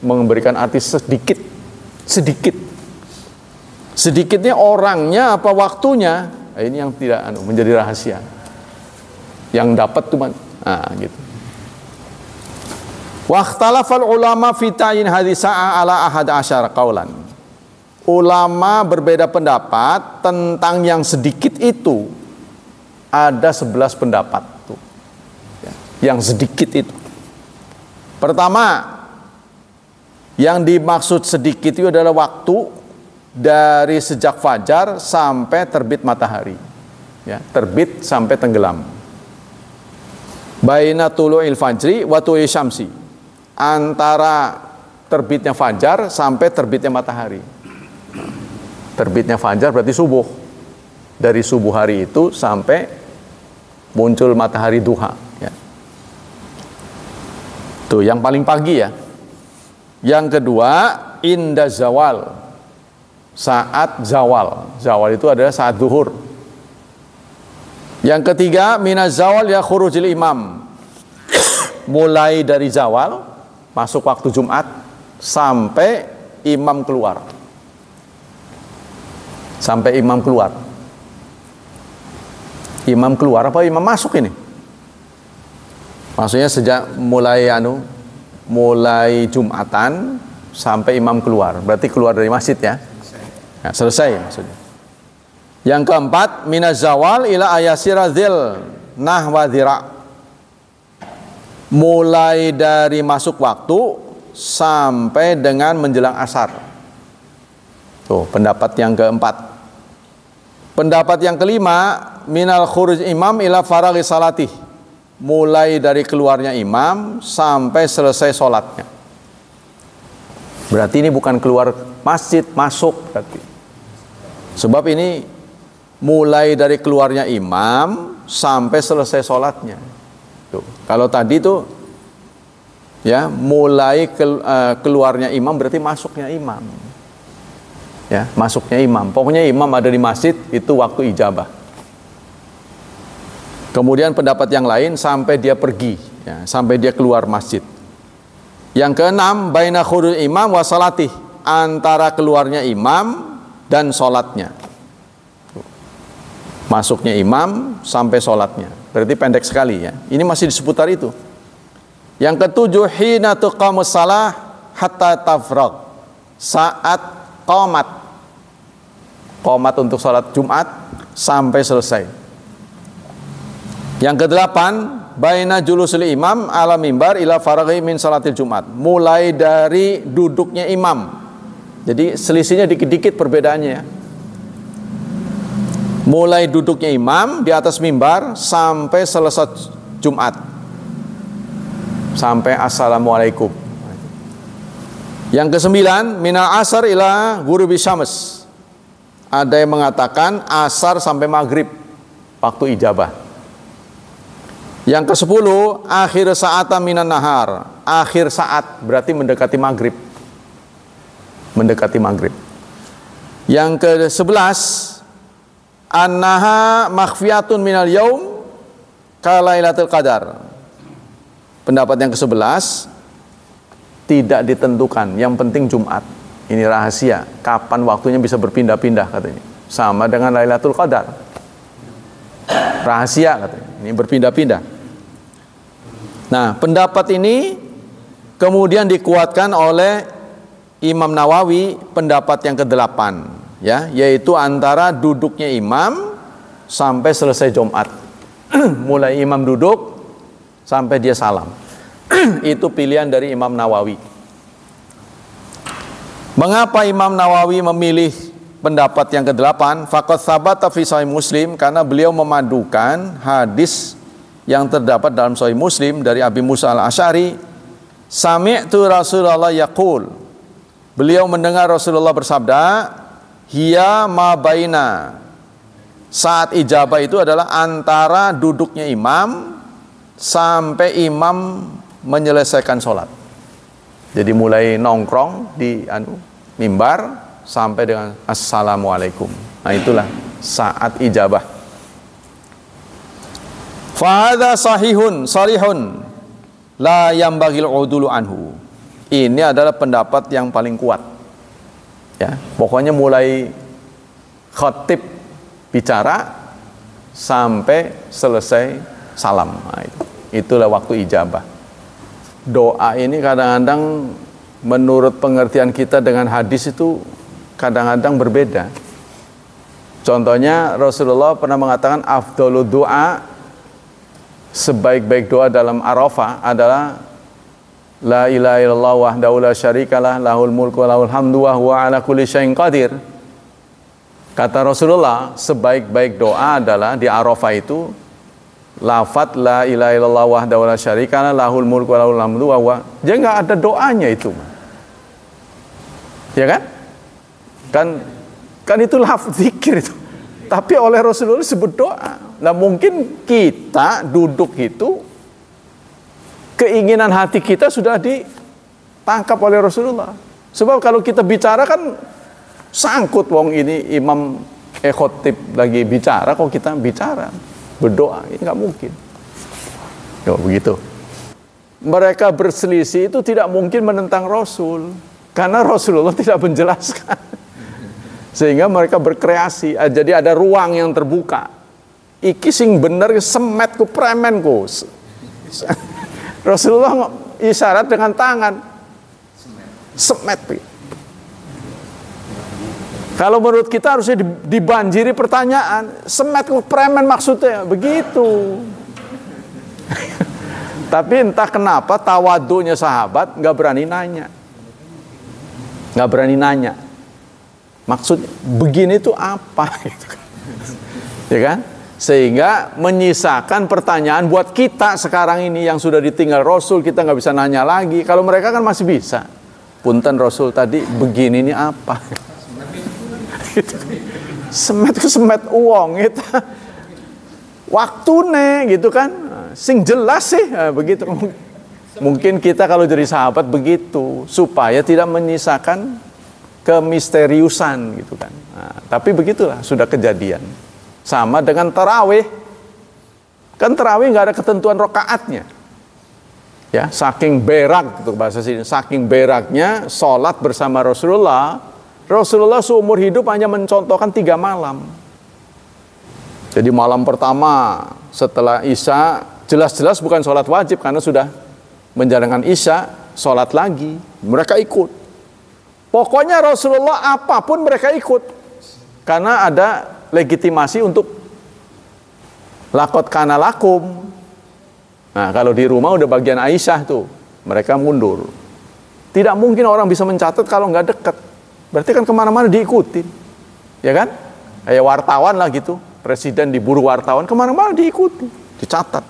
Speaker 1: memberikan arti sedikit, sedikit. Sedikitnya orangnya apa waktunya, ini yang tidak menjadi rahasia. Yang dapat cuma gitu. Waqtalafal ulama fi ta'yin hadis sa'a ala ahad asyara qaulan. Ulama berbeda pendapat tentang yang sedikit itu. Ada 11 pendapat tuh. Ya, yang sedikit itu. Pertama, yang dimaksud sedikit itu adalah waktu dari sejak fajar sampai terbit matahari. Ya, terbit sampai tenggelam. Baina tulu'il fajri wa tulu'i syamsi, antara terbitnya fajar sampai terbitnya matahari. Terbitnya fajar berarti subuh. Dari subuh hari itu sampai muncul matahari duha ya. Tuh yang paling pagi ya. Yang kedua inda zawal, saat zawal. Zawal itu adalah saat zuhur. Yang ketiga, minaz zawal ya khurujil imam. Mulai dari zawal, masuk waktu Jumat, sampai imam keluar. Sampai imam keluar. Imam keluar apa imam masuk ini? Maksudnya sejak mulai mulai Jumatan sampai imam keluar. Berarti keluar dari masjid ya. Nah, selesai maksudnya. Yang keempat, minaz zawal ila ayasira dzil nahwa dzira. Mulai dari masuk waktu sampai dengan menjelang asar. Tuh, pendapat yang keempat. Pendapat yang kelima, minal khuruj imam ila faraghi salatih. Mulai dari keluarnya imam sampai selesai sholatnya. Berarti ini bukan keluar masjid, masuk berarti. Sebab ini mulai dari keluarnya imam sampai selesai sholatnya. Tuh. Kalau tadi tuh ya mulai keluarnya imam berarti masuknya imam. Ya, masuknya imam. Pokoknya imam ada di masjid itu waktu ijabah. Kemudian pendapat yang lain sampai dia pergi, ya, sampai dia keluar masjid. Yang keenam, baina khurul imam wa salatih, antara keluarnya imam dan sholatnya. Masuknya imam sampai sholatnya, berarti pendek sekali ya. Ini masih di seputar itu. Yang ketujuh, hina tuqamus salah hatta tafraq, saat qomat untuk sholat Jumat sampai selesai. Yang kedelapan, baina julusul imam ala mimbar ila faraghi min salatil Jumat, mulai dari duduknya imam. Jadi selisihnya dikit-dikit perbedaannya ya. Mulai duduknya imam di atas mimbar sampai selesai Jumat, sampai assalamualaikum. Yang kesembilan, mina asar ila ghurubi syams, ada yang mengatakan asar sampai maghrib waktu ijabah. Yang kesepuluh, akhir sa'atan minan nahar, akhir saat berarti mendekati maghrib, mendekati maghrib. Yang ke-11, annaha makhfiyatun minal yaum kalailatul qadar. Pendapat yang ke-11, tidak ditentukan, yang penting Jumat. Ini rahasia, kapan waktunya bisa berpindah-pindah katanya. Sama dengan Lailatul Qadar. Rahasia katanya, ini berpindah-pindah. Nah, pendapat ini kemudian dikuatkan oleh Imam Nawawi, pendapat yang ke-8 ya, yaitu antara duduknya imam sampai selesai Jumat. Mulai imam duduk sampai dia salam. Itu pilihan dari Imam Nawawi. Mengapa Imam Nawawi memilih pendapat yang ke-8? Faqad tsabata fi Sahih Muslim, karena beliau memadukan hadis yang terdapat dalam Sahih Muslim dari Abi Musa al-Asy'ari, sami'tu Rasulullah yaqul, beliau mendengar Rasulullah bersabda, hiya ma baina, saat ijabah itu adalah antara duduknya imam sampai imam menyelesaikan sholat. Jadi mulai nongkrong di mimbar sampai dengan assalamualaikum. Nah, itulah saat ijabah. Fa hadza sahihun sarihun la yambagil udulu anhu. Ini adalah pendapat yang paling kuat. Ya, pokoknya mulai khatib bicara sampai selesai salam. Nah, itulah waktu ijabah. Doa ini kadang-kadang menurut pengertian kita dengan hadis itu kadang-kadang berbeda. Contohnya Rasulullah pernah mengatakan afdhalu doa, sebaik-baik doa dalam Arafah adalah la ilaha illallah wahdahu la syarikalah lahul mulku wa lahul hamdu wa huwa ala kulli syai'in qadir. Kata Rasulullah, sebaik-baik doa adalah di Arafah itu lafaz la ilaha illallah wahdahu la syarikalah lahul mulku wa lahul hamdu wa huwa. Jadi enggak ada doanya itu. Ya kan? Kan itu lafaz zikir itu. Tapi oleh Rasulullah disebut doa. Nah, mungkin kita duduk itu keinginan hati kita sudah ditangkap oleh Rasulullah. Sebab kalau kita bicara kan sangkut, wong ini imam khotib lagi bicara, kok kita bicara berdoa, ini nggak mungkin. Ya, begitu. Mereka berselisih itu tidak mungkin menentang Rasul, karena Rasulullah tidak menjelaskan. Sehingga mereka berkreasi. Jadi ada ruang yang terbuka. Iki sing bener semet ku premen ku. Rasulullah isyarat dengan tangan. Semet. Kalau menurut kita harusnya dibanjiri pertanyaan, semet ku premen maksudnya begitu. Tapi entah kenapa tawadunya sahabat nggak berani nanya. Nggak berani nanya. Maksudnya begini itu apa? Ya kan? Sehingga menyisakan pertanyaan buat kita sekarang ini yang sudah ditinggal Rasul, kita nggak bisa nanya lagi. Kalau mereka kan masih bisa. Punten Rasul tadi begini ini apa? Semet itu semet uang itu. Waktune gitu kan. Sing jelas sih begitu. Mungkin kita kalau jadi sahabat begitu, supaya tidak menyisakan kemisteriusan gitu kan. Nah, tapi begitulah sudah kejadian. Sama dengan tarawih. Kan tarawih nggak ada ketentuan rakaatnya. Ya, saking berak gitu bahasa sini, saking beraknya sholat bersama Rasulullah. Rasulullah seumur hidup hanya mencontohkan 3 malam. Jadi malam pertama setelah Isya, jelas-jelas bukan sholat wajib karena sudah menjalankan Isya, sholat lagi. Mereka ikut. Pokoknya Rasulullah apapun mereka ikut. Karena ada legitimasi untuk lakot kana lakum. Nah, kalau di rumah udah bagian Aisyah tuh, mereka mundur. Tidak mungkin orang bisa mencatat kalau nggak dekat. Berarti kan kemana-mana diikutin, ya kan? Kayak wartawan lah gitu, presiden diburu wartawan, kemana-mana diikuti, dicatat.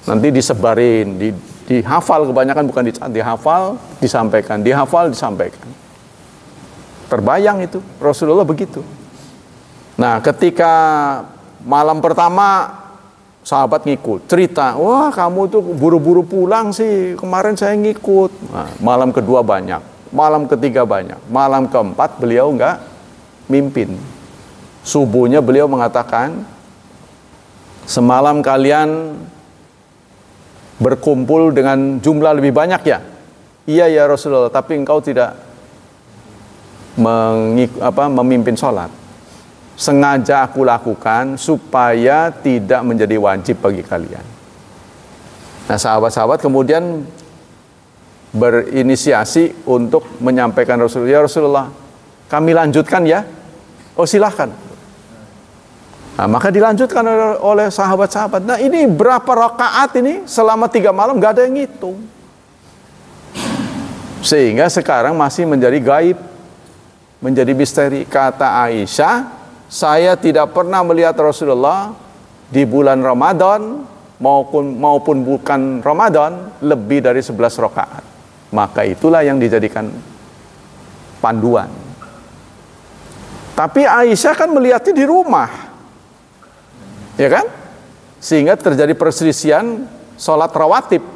Speaker 1: Nanti disebarin, dihafal kebanyakan bukan dicatat, dihafal, disampaikan, dihafal, disampaikan. Terbayang itu, Rasulullah begitu. Nah, ketika malam pertama sahabat ngikut, cerita, wah kamu tuh buru-buru pulang sih, kemarin saya ngikut. Nah, malam kedua banyak, malam ketiga banyak, malam keempat beliau nggak mimpin. Subuhnya beliau mengatakan, semalam kalian berkumpul dengan jumlah lebih banyak ya? Iya ya Rasulullah, tapi engkau tidak memimpin sholat. Sengaja aku lakukan supaya tidak menjadi wajib bagi kalian. Nah, sahabat-sahabat kemudian berinisiasi untuk menyampaikan Rasulullah, ya Rasulullah, kami lanjutkan ya. Oh silahkan. Nah, maka dilanjutkan oleh sahabat-sahabat. Nah, ini berapa rakaat ini selama 3 malam gak ada yang ngitung. Sehingga sekarang masih menjadi gaib, menjadi misteri. Kata Aisyah, saya tidak pernah melihat Rasulullah di bulan Ramadan maupun bukan Ramadan lebih dari 11 rakaat. Maka itulah yang dijadikan panduan. Tapi Aisyah kan melihatnya di rumah, ya kan? Sehingga terjadi perselisihan sholat rawatib,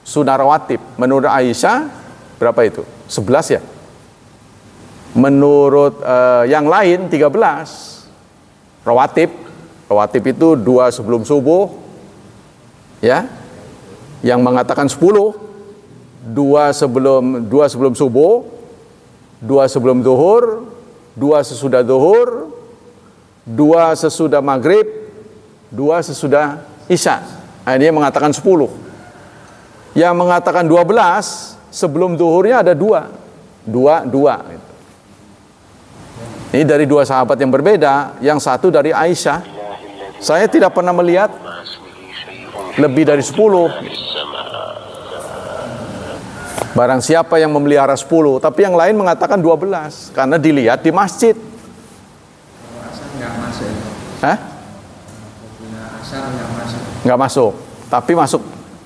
Speaker 1: sunnah rawatib. Menurut Aisyah berapa itu? 11 ya? Menurut yang lain 13 rawatib. Rawatib itu 2 sebelum subuh, ya. Yang mengatakan 10, 2 sebelum subuh, 2 sebelum zuhur, 2 sesudah zuhur, 2 sesudah maghrib, 2 sesudah isya. Nah, ini yang mengatakan 10. Yang mengatakan 12 sebelum zuhurnya ada 2. Ini dari 2 sahabat yang berbeda. Yang satu dari Aisyah, saya tidak pernah melihat lebih dari 10. Barang siapa yang memelihara 10, tapi yang lain mengatakan 12 karena dilihat di masjid. Hah? Nggak masuk, tapi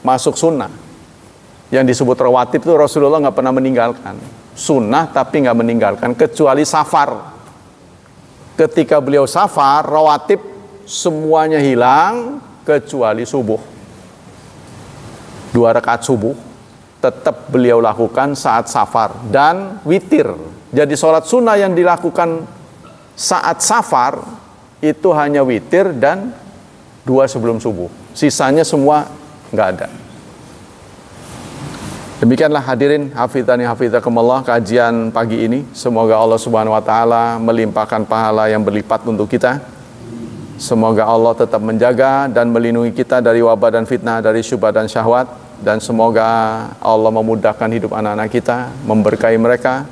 Speaker 1: masuk sunnah. Yang disebut rawatib itu Rasulullah nggak pernah meninggalkan. Sunnah tapi nggak meninggalkan kecuali safar. Ketika beliau safar, rawatib semuanya hilang kecuali subuh. 2 rakaat subuh tetap beliau lakukan saat safar dan witir. Jadi sholat sunnah yang dilakukan saat safar itu hanya witir dan 2 sebelum subuh. Sisanya semua nggak ada. Demikianlah hadirin hafizani hafizakumullah kajian pagi ini. Semoga Allah Subhanahu wa taala melimpahkan pahala yang berlipat untuk kita. Semoga Allah tetap menjaga dan melindungi kita dari wabah dan fitnah, dari syubhat dan syahwat, dan semoga Allah memudahkan hidup anak-anak kita, memberkahi mereka,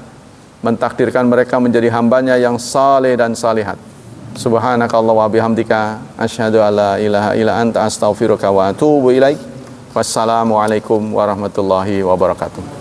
Speaker 1: mentakdirkan mereka menjadi hambanya yang saleh dan salihat. Subhanakallah wa bihamdika asyhadu alla ilaha illa anta astaghfiruka wa atubu ilaik. Wassalamualaikum warahmatullahi wabarakatuh.